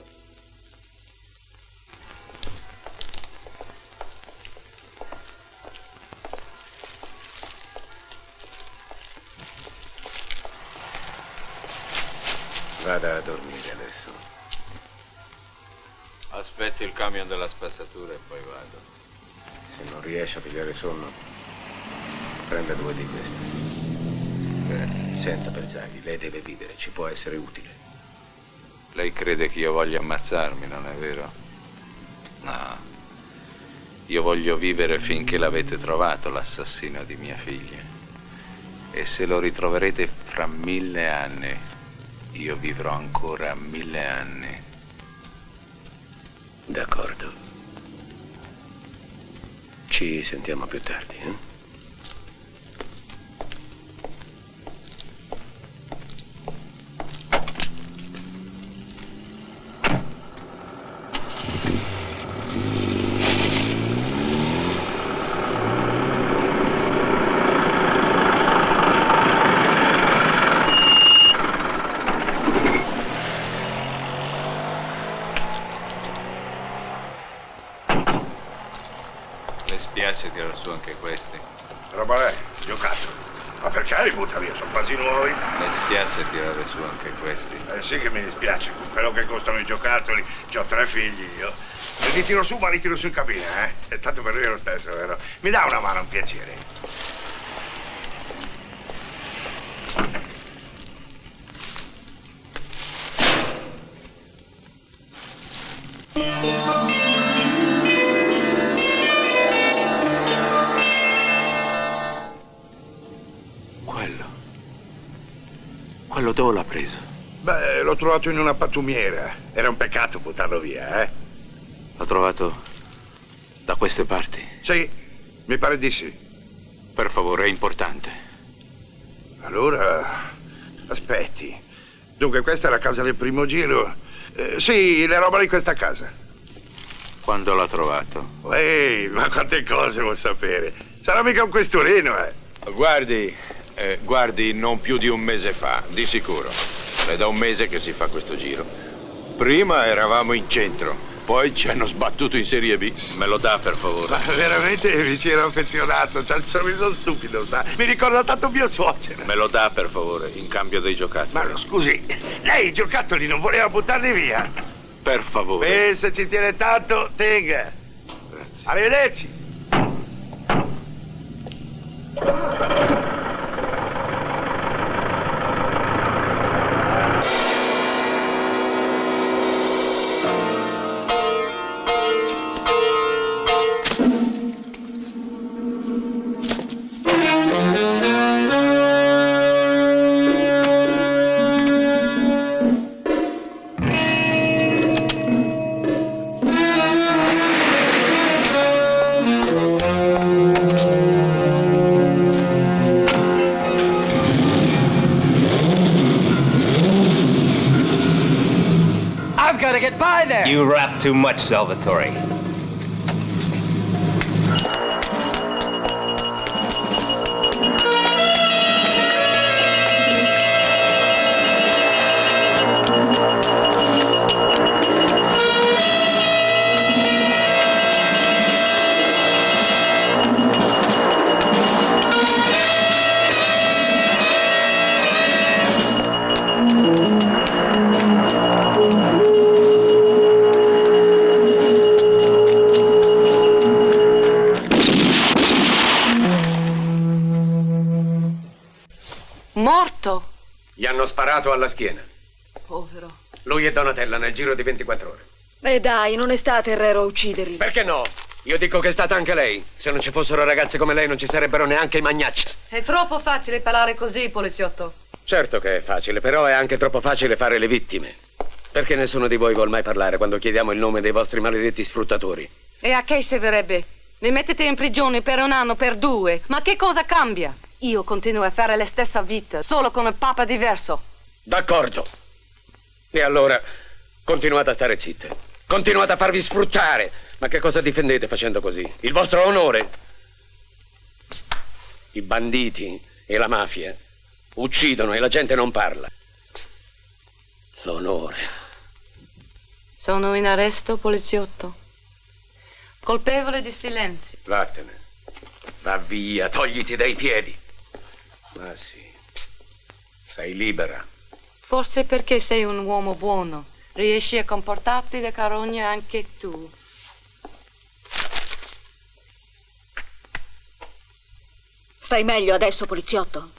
Vada a dormire adesso. Aspetti il camion della spazzatura e poi vado. Se non riesce a pigliare sonno, prenda 2 di questi. Senza Berzaghi, lei deve vivere, ci può essere utile. Lei crede che io voglia ammazzarmi, non è vero? No. Io voglio vivere finché l'avete trovato, l'assassino di mia figlia. E se lo ritroverete fra 1000 anni, io vivrò ancora 1000 anni. D'accordo. Ci sentiamo più tardi, eh? Spiace tirar su anche questi. Roba è, giocattoli. Ma perché li butta via? Sono quasi nuovi. Le spiace tirare su anche questi. Sì che mi dispiace, con quello che costano i giocattoli, c'ho 3 figli io. E li tiro su, ma li tiro su in cabina, eh? E tanto per lui è lo stesso, vero? Mi dà una mano, un piacere. Quello dove l'ha preso? Beh, l'ho trovato in una pattumiera. Era un peccato buttarlo via, eh? L'ha trovato da queste parti? Sì, mi pare di sì. Per favore, è importante. Allora, aspetti. Dunque, questa è la casa del primo giro. Sì, le roba di questa casa. Quando l'ha trovato? Ehi, ma quante cose vuol sapere. Sarà mica un questurino, eh? Guardi, non più di un mese fa, di sicuro. È da un mese che si fa questo giro. Prima eravamo in centro, poi ci hanno sbattuto in Serie B. Me lo dà, per favore? Ma veramente mi ci ero affezionato, c'ha il sorriso stupido, sa? Mi ricorda tanto mio suocero. Me lo dà, per favore, in cambio dei giocattoli. Ma scusi, lei i giocattoli non voleva buttarli via? Per favore. Beh, se ci tiene tanto, tenga. Grazie. Arrivederci. You rap too much, Salvatore. Gli hanno sparato alla schiena. Povero. Lui e Donatella nel giro di 24 ore. Dai, non è stata Herrero a ucciderli. Perché no? Io dico che è stata anche lei. Se non ci fossero ragazze come lei non ci sarebbero neanche i Magnaccia. È troppo facile parlare così, poliziotto. Certo che è facile, però è anche troppo facile fare le vittime. Perché nessuno di voi vuol mai parlare quando chiediamo il nome dei vostri maledetti sfruttatori? E a che servirebbe? Mi mettete in prigione per 1 anno, per 2. Ma che cosa cambia? Io continuo a fare la stessa vita, solo con un papa diverso. D'accordo. E allora continuate a stare zitte. Continuate a farvi sfruttare. Ma che cosa difendete facendo così? Il vostro onore? I banditi e la mafia uccidono e la gente non parla. L'onore. Sono in arresto, poliziotto. Colpevole di silenzio. Vattene. Va via, togliti dai piedi. Ma sì. Sei libera. Forse perché sei un uomo buono. Riesci a comportarti da carogna anche tu. Stai meglio adesso, poliziotto?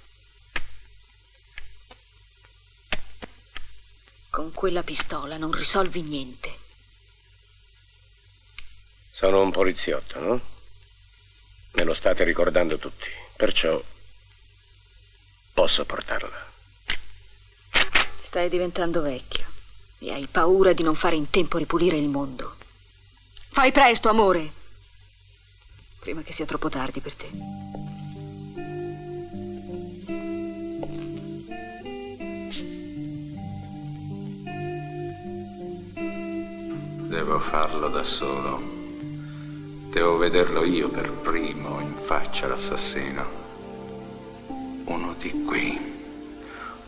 Con quella pistola non risolvi niente. Sono un poliziotto, no? Me lo state ricordando tutti. Perciò posso portarla. Stai diventando vecchio e hai paura di non fare in tempo a ripulire il mondo. Fai presto, amore, prima che sia troppo tardi per te. Devo farlo da solo. Devo vederlo io per primo in faccia l'assassino. Uno di qui.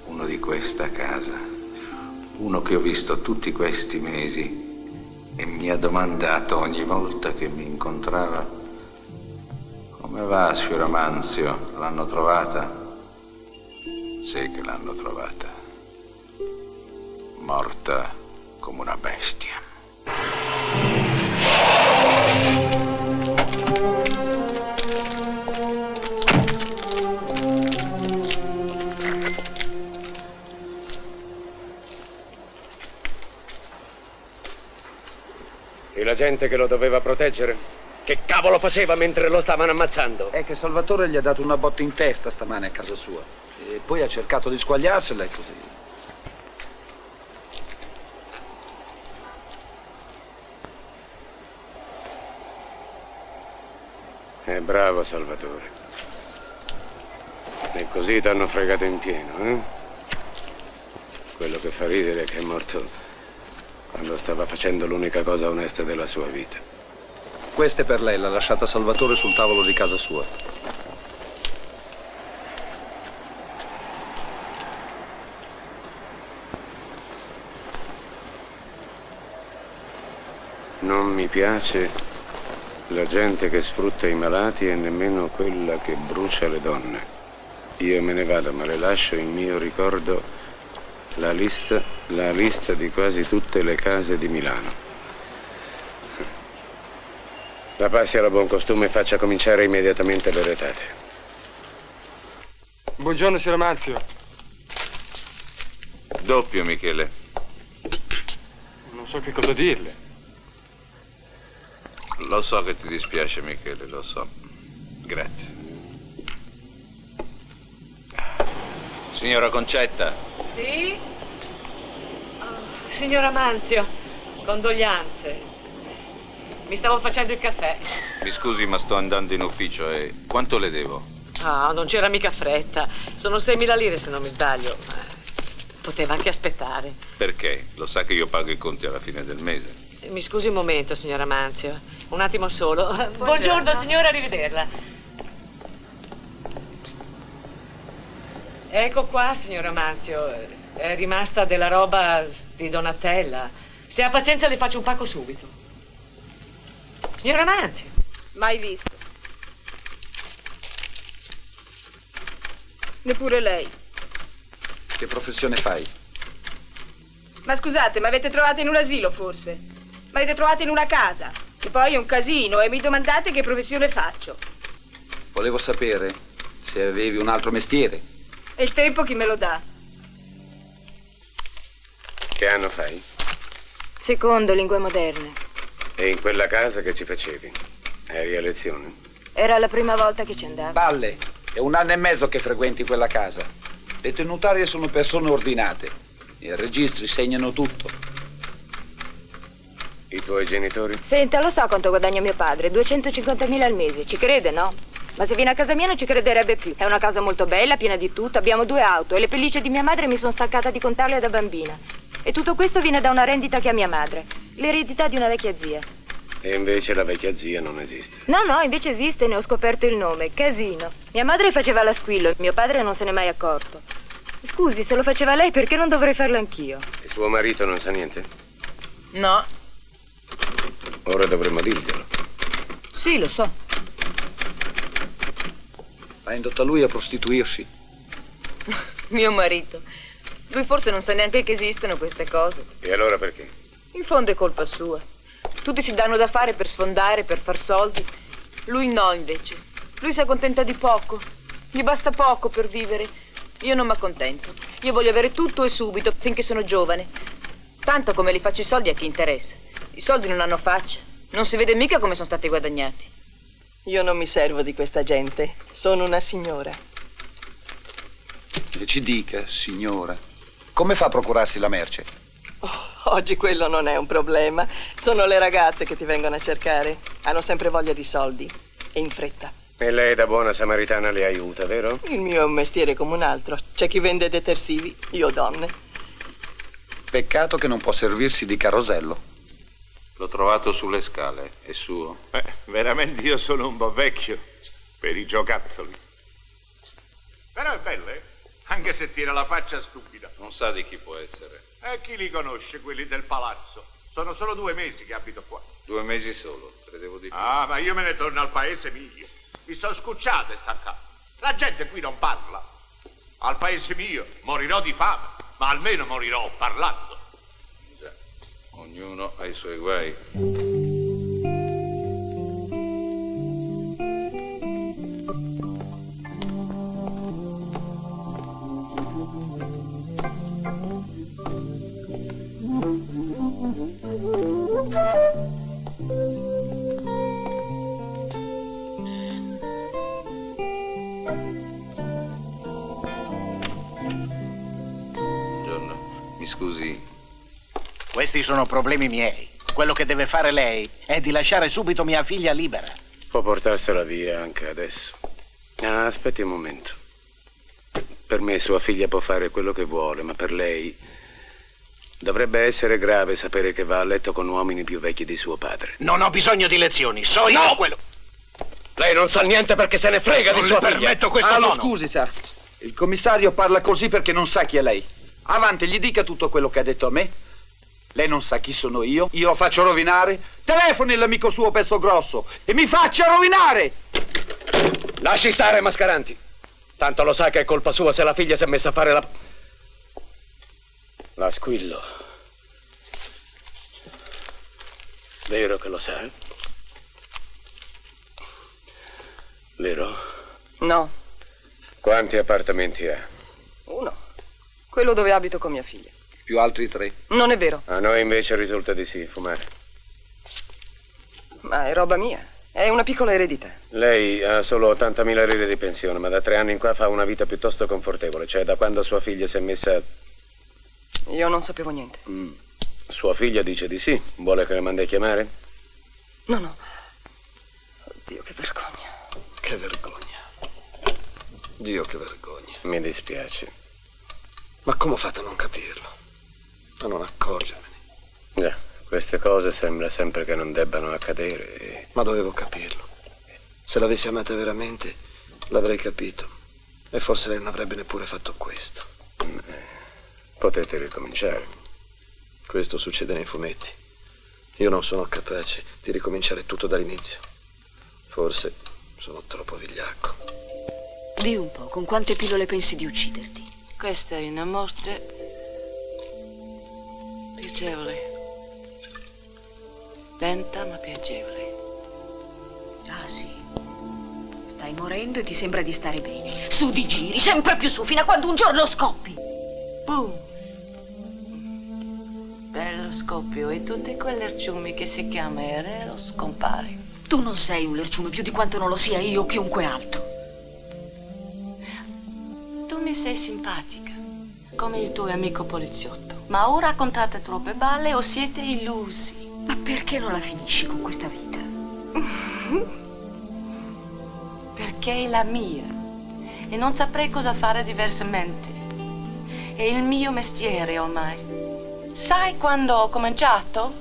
Uno di questa casa, uno che ho visto tutti questi mesi e mi ha domandato ogni volta che mi incontrava: come va, Fioramanzio? L'hanno trovata? Sì che l'hanno trovata. Morta come una bestia. E la gente che lo doveva proteggere? Che cavolo faceva mentre lo stavano ammazzando? È che Salvatore gli ha dato una botta in testa stamane a casa sua. E poi ha cercato di squagliarsela e così. Bravo Salvatore. E così t'hanno fregato in pieno, eh? Quello che fa ridere è che è morto quando stava facendo l'unica cosa onesta della sua vita. Questa è per lei, l'ha lasciata Salvatore sul tavolo di casa sua. Non mi piace la gente che sfrutta i malati e nemmeno quella che brucia le donne. Io me ne vado, ma le lascio in mio ricordo la lista di quasi tutte le case di Milano. La passi alla buon costume e faccia cominciare immediatamente le retate. Buongiorno, signor Manzio. Doppio, Michele. Non so che cosa dirle. Lo so che ti dispiace, Michele, lo so. Grazie. Signora Concetta. Sì? Signora Manzio, condoglianze. Mi stavo facendo il caffè. Mi scusi, ma sto andando in ufficio e quanto le devo? Ah, non c'era mica fretta. Sono 6.000 lire se non mi sbaglio. Poteva anche aspettare. Perché? Lo sa che io pago i conti alla fine del mese. Mi scusi un momento, signora Manzio. Un attimo solo. Buongiorno, signora, arrivederla. Ecco qua, signora Manzio. È rimasta della roba di Donatella. Se ha pazienza le faccio un pacco subito. Signora Manzio. Mai visto. Neppure lei. Che professione fai? Ma scusate, mi avete trovato in un asilo forse? Mi avete trovato in una casa? E poi è un casino e mi domandate che professione faccio. Volevo sapere se avevi un altro mestiere. E il tempo chi me lo dà? Che anno fai? Secondo, lingue moderne. E in quella casa che ci facevi? Eri a lezione? Era la prima volta che ci andavo. Balle, è 1 anno e mezzo che frequenti quella casa. Le tenutarie sono persone ordinate. I registri segnano tutto. I tuoi genitori? Senta, lo so quanto guadagna mio padre, 250.000 al mese. Ci crede, no? Ma se viene a casa mia non ci crederebbe più. È una casa molto bella, piena di tutto. Abbiamo 2 auto e le pellicce di mia madre mi sono staccata di contarle da bambina. E tutto questo viene da una rendita che ha mia madre. L'eredità di una vecchia zia. E invece la vecchia zia non esiste. No, no, invece esiste, ne ho scoperto il nome. Casino. Mia madre faceva la squillo e mio padre non se n'è mai accorto. Scusi, se lo faceva lei, perché non dovrei farlo anch'io? E suo marito non sa niente? No. Ora dovremmo dirglielo. Sì, lo so. L'ha indotta lui a prostituirsi. Mio marito. Lui forse non sa neanche che esistono queste cose. E allora perché? In fondo è colpa sua. Tutti si danno da fare per sfondare, per far soldi. Lui no, invece. Lui si accontenta di poco. Gli basta poco per vivere. Io non mi accontento. Io voglio avere tutto e subito, finché sono giovane. Tanto come li faccio i soldi a chi interessa. I soldi non hanno faccia. Non si vede mica come sono stati guadagnati. Io non mi servo di questa gente. Sono una signora. E ci dica, signora, come fa a procurarsi la merce? Oggi quello non è un problema. Sono le ragazze che ti vengono a cercare. Hanno sempre voglia di soldi. E in fretta. E lei da buona samaritana le aiuta, vero? Il mio è un mestiere come un altro. C'è chi vende detersivi, io donne. Peccato che non può servirsi di carosello. L'ho trovato sulle scale, è suo. Veramente io sono un po' vecchio per i giocattoli. Però è bello, eh? Anche se tira la faccia stupida. Non sa di chi può essere. E chi li conosce, quelli del palazzo? Sono solo 2 mesi che abito qua. 2 mesi solo, credevo di più. Ah, ma io me ne torno al paese mio. Mi sono scucciato e staccato. La gente qui non parla. Al paese mio morirò di fame, ma almeno morirò parlando. Già, ognuno ha i suoi guai. Mi scusi. Questi sono problemi miei. Quello che deve fare lei è di lasciare subito mia figlia libera. Può portarsela via anche adesso. Ah, aspetti un momento. Per me sua figlia può fare quello che vuole, ma per lei dovrebbe essere grave sapere che va a letto con uomini più vecchi di suo padre. Non ho bisogno di lezioni, so io quello. Lei non sa niente perché se ne frega di sua figlia. Non le permetto questo tono. Scusi, sa. Il commissario parla così perché non sa chi è lei. Avanti, gli dica tutto quello che ha detto a me. Lei non sa chi sono io lo faccio rovinare. Telefoni all'amico suo pezzo grosso e mi faccia rovinare. Lasci stare, Mascaranti. Tanto lo sa che è colpa sua se la figlia si è messa a fare la squillo. Vero che lo sa? Vero? No. Quanti appartamenti ha? 1. Quello dove abito con mia figlia. Più altri 3. Non è vero. A noi invece risulta di sì, fumare. Ma è roba mia. È una piccola eredità. Lei ha solo 80.000 lire di pensione, ma da 3 anni in qua fa una vita piuttosto confortevole. Cioè, da quando sua figlia si è messa... Io non sapevo niente. Sua figlia dice di sì. Vuole che la mandi a chiamare? No, no. Oddio, che vergogna. Che vergogna. Dio, che vergogna. Mi dispiace. Ma come ho fatto a non capirlo? A non accorgermene? Già, queste cose sembra sempre che non debbano accadere. E... Ma dovevo capirlo. Se l'avessi amata veramente, l'avrei capito. E forse lei non avrebbe neppure fatto questo. Potete ricominciare. Questo succede nei fumetti. Io non sono capace di ricominciare tutto dall'inizio. Forse sono troppo vigliacco. Di un po', con quante pillole pensi di ucciderti? Questa è una morte piacevole. Lenta ma piacevole. Ah, sì. Stai morendo e ti sembra di stare bene. Su di giri, sempre più su, fino a quando un giorno scoppi. Boom. microscopio e tutti quell'erciumi che si chiama Herrero scompare. Tu non sei un lerciume più di quanto non lo sia io o chiunque altro. Tu mi sei simpatica, come il tuo amico poliziotto. Ma o raccontate troppe balle o siete illusi. Ma perché non la finisci con questa vita? Perché è la mia e non saprei cosa fare diversamente. È il mio mestiere ormai. Sai quando ho cominciato?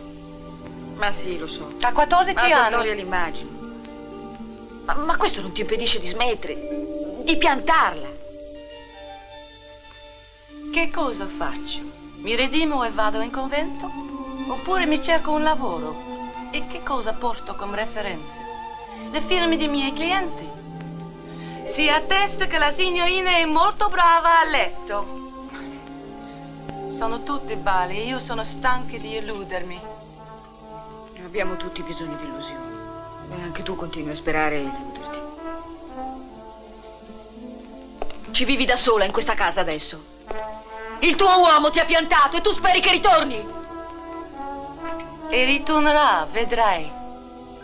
Ma sì, lo so. A 14 anni. Storia l'immagino. Ma questo non ti impedisce di smettere, di piantarla. Che cosa faccio? Mi redimo e vado in convento? Oppure mi cerco un lavoro? E che cosa porto come referenze? Le firme dei miei clienti. Si attesta che la signorina è molto brava a letto. Sono tutti balli e io sono stanca di illudermi. Abbiamo tutti bisogno di illusioni. E anche tu continui a sperare e illuderti. Ci vivi da sola in questa casa adesso. Il tuo uomo ti ha piantato e tu speri che ritorni. E ritornerà, vedrai.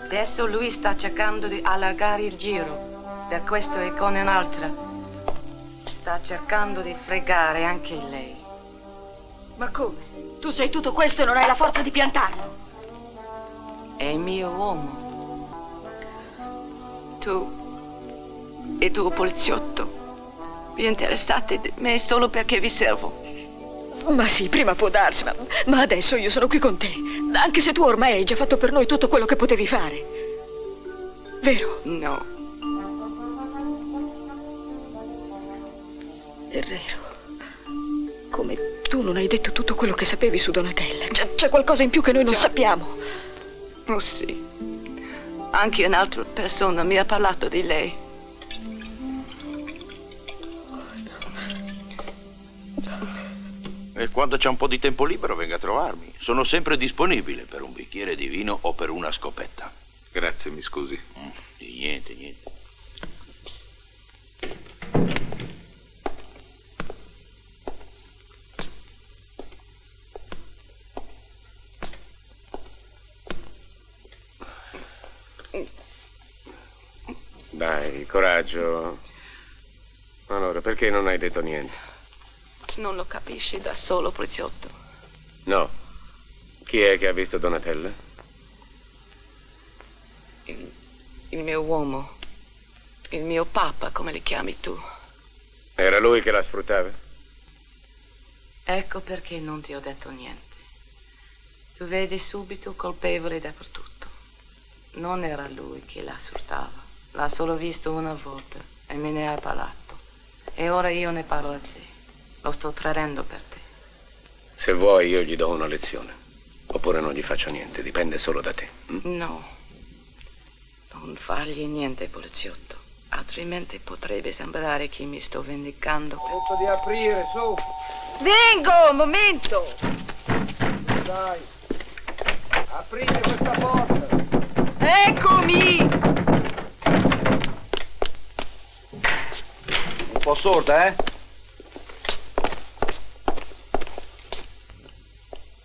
Adesso lui sta cercando di allargare il giro. Per questo è con un'altra. Sta cercando di fregare anche lei. Ma come? Tu sei tutto questo e non hai la forza di piantarlo. È il mio uomo. Tu e tuo poliziotto vi interessate di me solo perché vi servo. Ma sì, prima può darsi, ma adesso io sono qui con te. Anche se tu ormai hai già fatto per noi tutto quello che potevi fare. Vero? No. Herrero, come tu non hai detto tutto quello che sapevi su Donatella. C'è qualcosa in più che noi non sappiamo. Oh sì. Anche un'altra persona mi ha parlato di lei. E quando c'è un po' di tempo libero venga a trovarmi. Sono sempre disponibile per un bicchiere di vino o per una scopetta. Grazie, mi scusi. Di niente, niente. Dai, coraggio. Allora, perché non hai detto niente? Non lo capisci da solo, poliziotto. No. Chi è che ha visto Donatella? Il mio uomo. Il mio papa, come li chiami tu. Era lui che la sfruttava? Ecco perché non ti ho detto niente. Tu vedi subito colpevole dappertutto. Non era lui che la sfruttava. L'ha solo visto una volta e me ne ha parlato. E ora io ne parlo a te. Lo sto tradendo per te. Se vuoi io gli do una lezione. Oppure non gli faccio niente, dipende solo da te. No. Non fargli niente, poliziotto. Altrimenti potrebbe sembrare che mi sto vendicando. Detto di aprire, su. Vengo, un momento. Dai. Aprite questa porta. Eccomi. Un po' sorda, eh?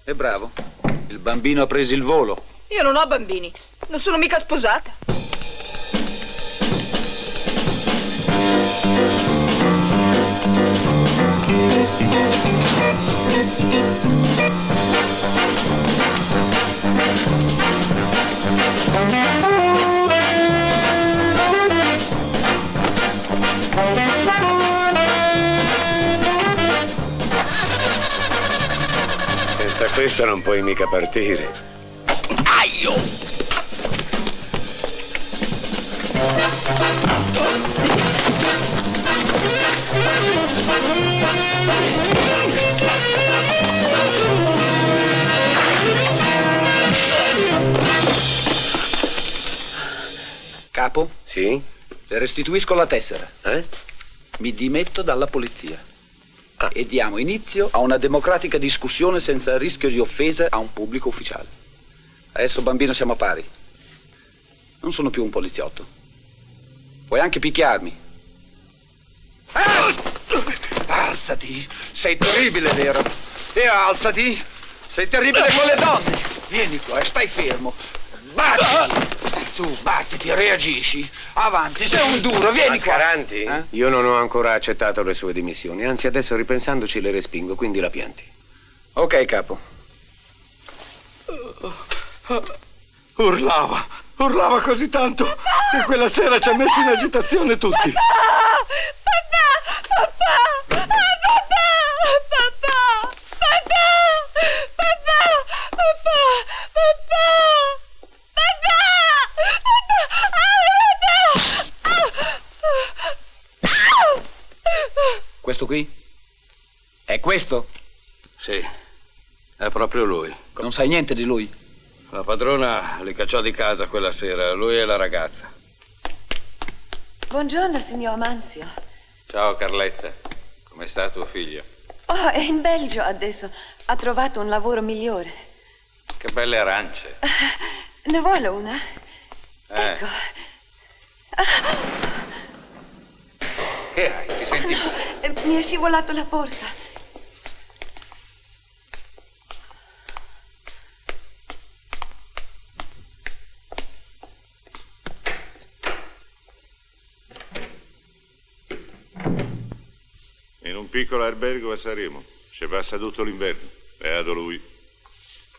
E bravo. Il bambino ha preso il volo. Io non ho bambini. Non sono mica sposata. Senza questo non puoi mica partire. Aio! Capo? Sì? Le restituisco la tessera. Mi dimetto dalla polizia. E diamo inizio a una democratica discussione senza rischio di offesa a un pubblico ufficiale. Adesso, bambino, siamo a pari. Non sono più un poliziotto. Puoi anche picchiarmi. Alzati! Sei terribile, vero? E alzati! Sei terribile con le donne. Vieni qua e stai fermo. Battiti. Tu battiti, reagisci. Avanti, sei un duro, vieni qua. Mascaranti, io non ho ancora accettato le sue dimissioni. Anzi, adesso ripensandoci le respingo, quindi la pianti. Ok, capo. Urlava così tanto che quella sera ci ha messo in agitazione tutti. Questo qui? È questo? Sì, è proprio lui. Non sai niente di lui? La padrona li cacciò di casa quella sera, lui e la ragazza. Buongiorno, signor Manzio. Ciao Carletta, come sta tuo figlio? Oh, è in Belgio adesso. Ha trovato un lavoro migliore. Che belle arance. Ne vuole una? Ecco. Che hai? Ti senti male? Mi è scivolato la borsa. In un piccolo albergo a Saremo. Ci passa tutto l'inverno. Beato lui.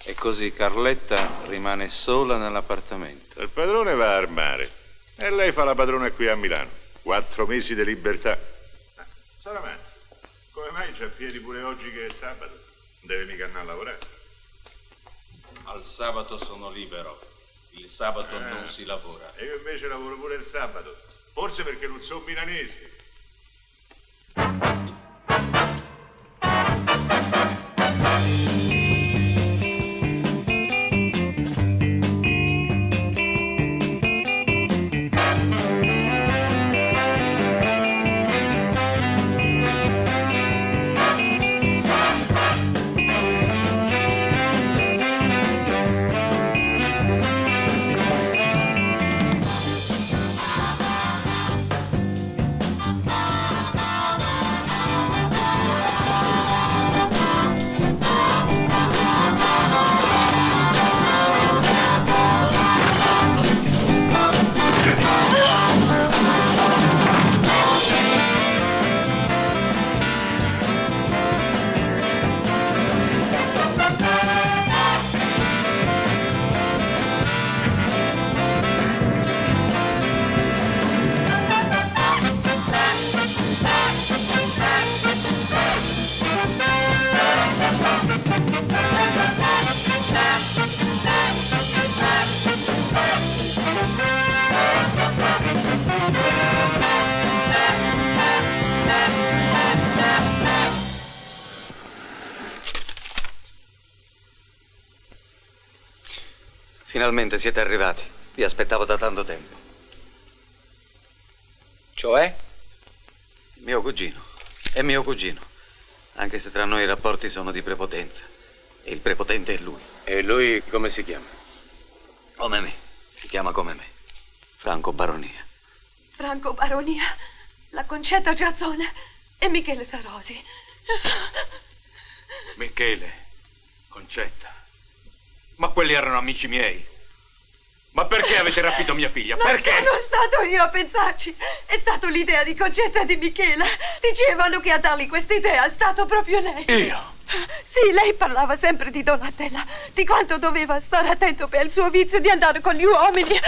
E così Carletta rimane sola nell'appartamento. Il padrone va al mare. E lei fa la padrona qui a Milano. 4 mesi di libertà. Solamente, come mai c'è piedi pure oggi che è sabato? Non deve mica andare a lavorare. Al sabato sono libero. Il sabato non si lavora. E io invece lavoro pure il sabato. Forse perché non sono milanesi. Finalmente siete arrivati. Vi aspettavo da tanto tempo. Cioè? Mio cugino. È mio cugino. Anche se tra noi i rapporti sono di prepotenza. E il prepotente è lui. E lui come si chiama? Come me. Si chiama come me. Franco Baronia. Franco Baronia, la Concetta Giazzone e Michele Sarosi. Michele, Concetta. Ma quelli erano amici miei. Ma perché avete rapito mia figlia? Perché? Non sono stato io a pensarci. È stato l'idea di Concetta e di Michela. Dicevano che a dargli quest'idea è stato proprio lei. Io? Sì, lei parlava sempre di Donatella, di quanto doveva stare attento per il suo vizio di andare con gli uomini.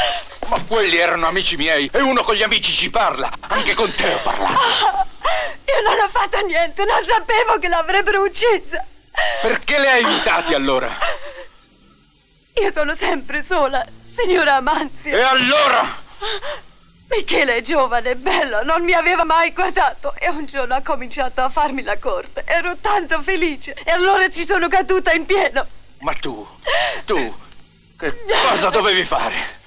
Ma quelli erano amici miei e uno con gli amici ci parla. Anche con te ho parlato. Io non ho fatto niente, non sapevo che l'avrebbero uccisa. Perché le hai aiutati allora? Io sono sempre sola, signora Amanzio. E allora? Michele è giovane e bello, non mi aveva mai guardato e un giorno ha cominciato a farmi la corte. Ero tanto felice e allora ci sono caduta in pieno. Ma tu, che cosa dovevi fare?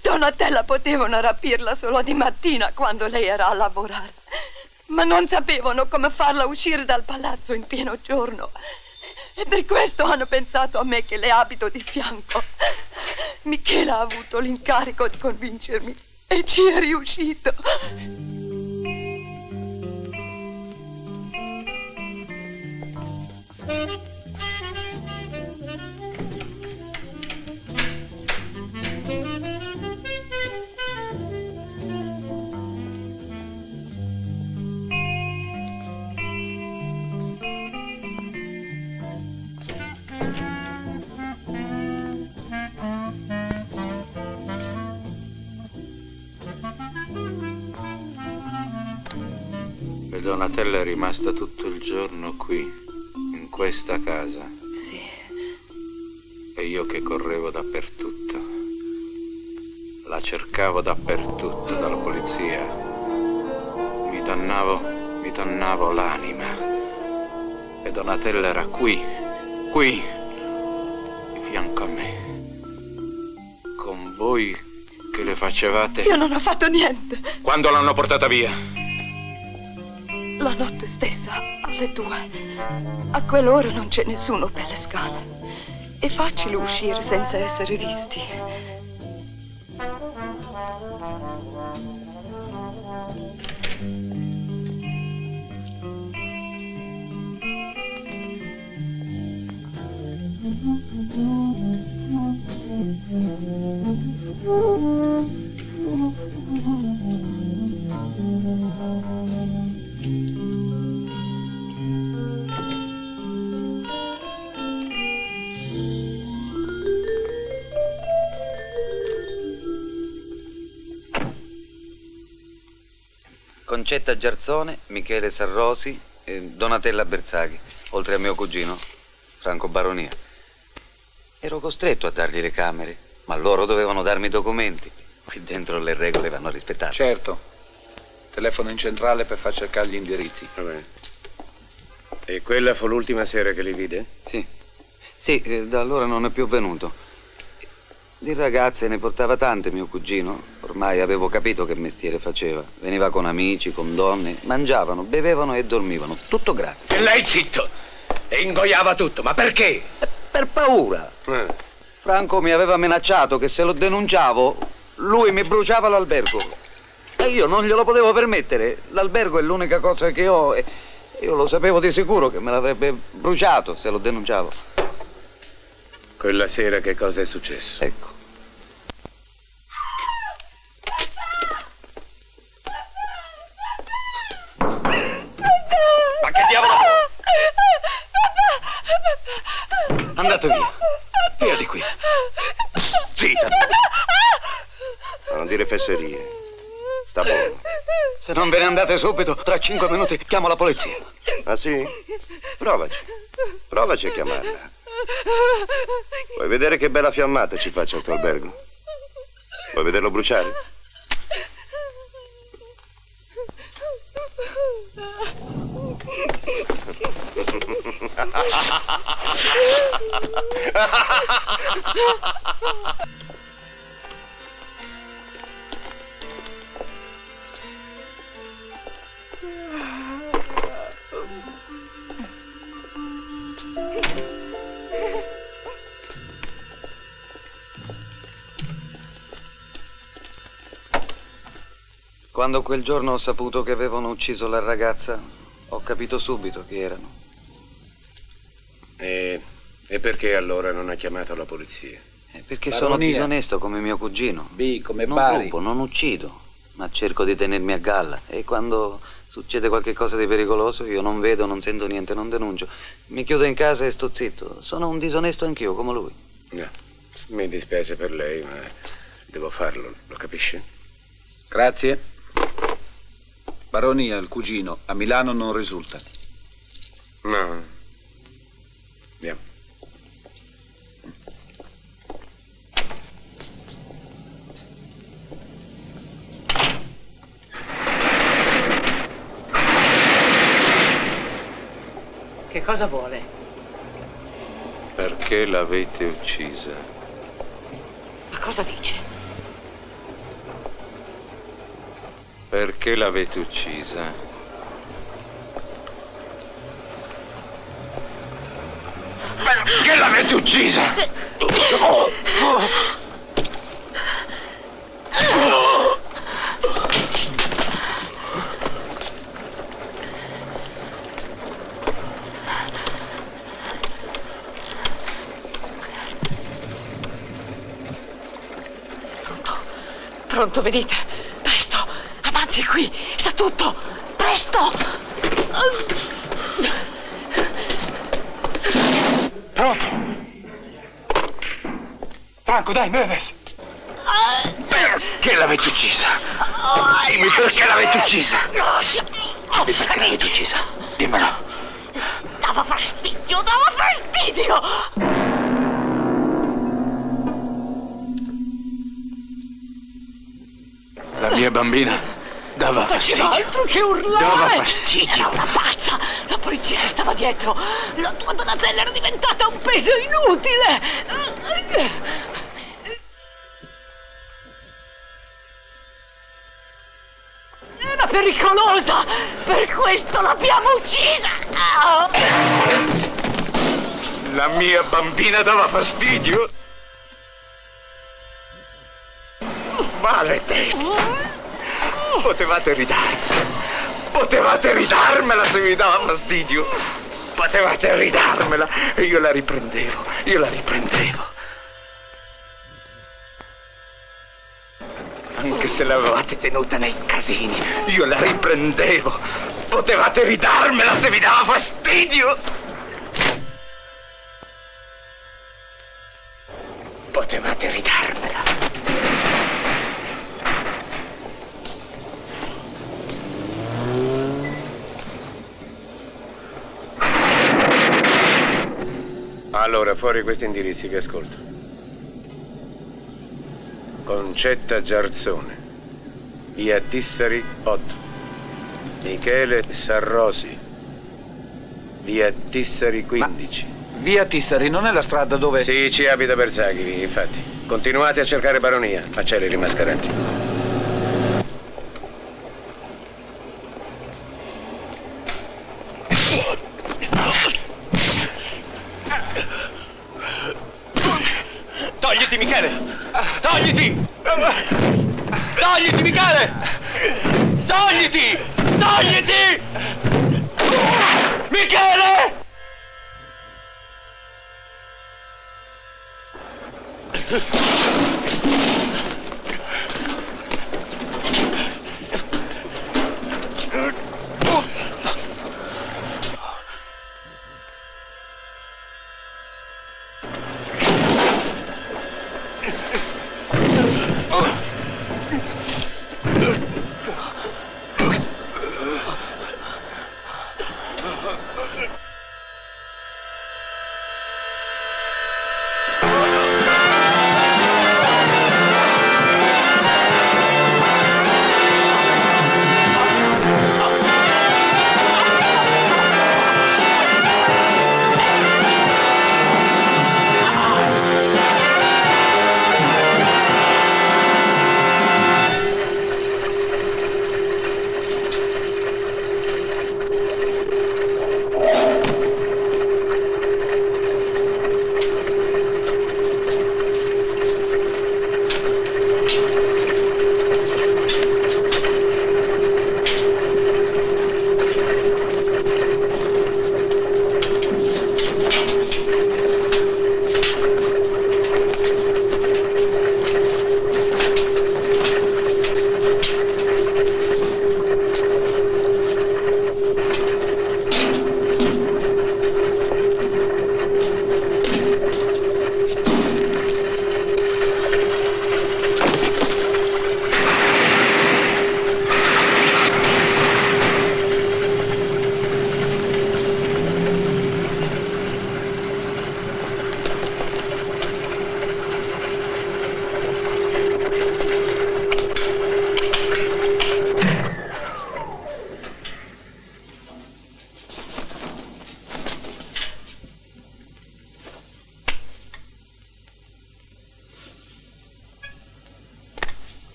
Donatella potevano rapirla solo di mattina quando lei era a lavorare, ma non sapevano come farla uscire dal palazzo in pieno giorno. E per questo hanno pensato a me che le abito di fianco. Michela ha avuto l'incarico di convincermi e ci è riuscito. Donatella è rimasta tutto il giorno qui, in questa casa. Sì. E io che correvo dappertutto. La cercavo dappertutto, dalla polizia. Mi dannavo l'anima. E Donatella era qui, di fianco a me. Con voi che le facevate... Io non ho fatto niente. Quando l'hanno portata via? La notte stessa, alle 2. A quell'ora non c'è nessuno per le scale. È facile uscire senza essere visti. Concetta Giarzone, Michele Sarrosi e Donatella Berzaghi, oltre a mio cugino, Franco Baronia. Ero costretto a dargli le camere, ma loro dovevano darmi i documenti. Qui dentro le regole vanno rispettate. Certo. Telefono in centrale per far cercare gli indirizzi. Va bene. E quella fu l'ultima sera che li vide? Sì. Sì, da allora non è più venuto. Di ragazze ne portava tante mio cugino. Ormai avevo capito che mestiere faceva. Veniva con amici, con donne, mangiavano, bevevano e dormivano. Tutto gratis. E lei zitto! E ingoiava tutto, ma perché? Per paura. Franco mi aveva minacciato che se lo denunciavo, lui mi bruciava l'albergo. E io non glielo potevo permettere. L'albergo è l'unica cosa che ho e io lo sapevo di sicuro che me l'avrebbe bruciato se lo denunciavo. Quella sera che cosa è successo? Ecco. Ma che diavolo? Andate via. Via di qui. Zitta. Non dire fesserie. Sta buono. Se non ve ne andate subito, tra 5 minuti chiamo la polizia. Ah sì? Provaci. Provaci a chiamarla. Vuoi vedere che bella fiammata ci faccia il tuo albergo? Vuoi vederlo bruciare? Quando quel giorno ho saputo che avevano ucciso la ragazza, ho capito subito chi erano. E perché allora non ha chiamato la polizia? Perché Baronia. sono disonesto come mio cugino. B come Non Bari. rubo, non uccido, ma cerco di tenermi a galla. E quando succede qualche cosa di pericoloso, io non vedo, non sento niente, non denuncio. Mi chiudo in casa e sto zitto. Sono un disonesto anch'io, come lui. No, mi dispiace per lei, ma devo farlo, lo capisce? Grazie. Baronia, il cugino, a Milano non risulta. No. Andiamo. Che cosa vuole? Perché l'avete uccisa? Ma cosa dice? Perché l'avete uccisa? Perché l'avete uccisa? Pronto, venite. Presto. Avanzi qui. Sa tutto. Presto. Pronto? Franco, dai, muoves. Perché l'avete uccisa? Dimmi perché. Perché l'avete uccisa? Perché l'avete uccisa? Dimmelo. Dava fastidio, dava fastidio! La mia bambina dava fastidio. Faceva altro che urlare! Dava fastidio. Era una pazza! La polizia ci stava dietro! La tua Donatella era diventata un peso inutile! Era pericolosa! Per questo l'abbiamo uccisa! La mia bambina dava fastidio. Maledetti! Potevate ridarmela se mi dava fastidio. Potevate ridarmela e io la riprendevo. Anche se l'avevate tenuta nei casini, io la riprendevo. Potevate ridarmela se mi dava fastidio. Potevate ridarmela. Allora, fuori questi indirizzi, vi ascolto. Concetta Giarzone, via Tissari 8. Michele Sarrosi, via Tissari 15. Via Tissari non è la strada dove... Sì, ci abita Bersaghi, infatti. Continuate a cercare Baronia, macelli mascaranti. Togliti, Michele! Togliti! Togliti, Michele! Togliti! Togliti! Michele!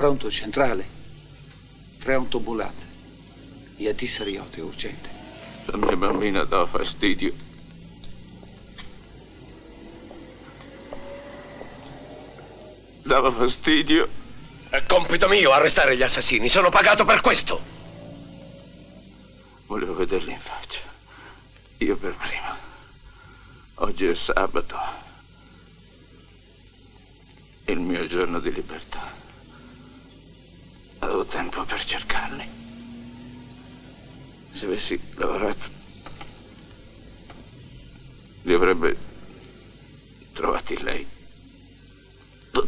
Pronto, centrale. 3 autobulate. Via Tissari 8, è urgente. La mia bambina dà fastidio. Dava fastidio. È compito mio arrestare gli assassini. Sono pagato per questo. Volevo vederli in faccia. Io per prima. Oggi è sabato. Il mio giorno di libertà. Avevo tempo per cercarli. Se avessi lavorato, li avrebbe trovati lei.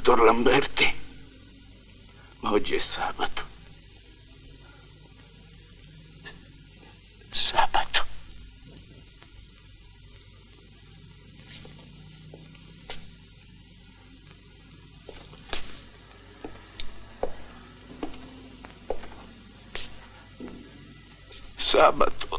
dottor Lamberti, ma oggi è sabato. Sabato. Sabato.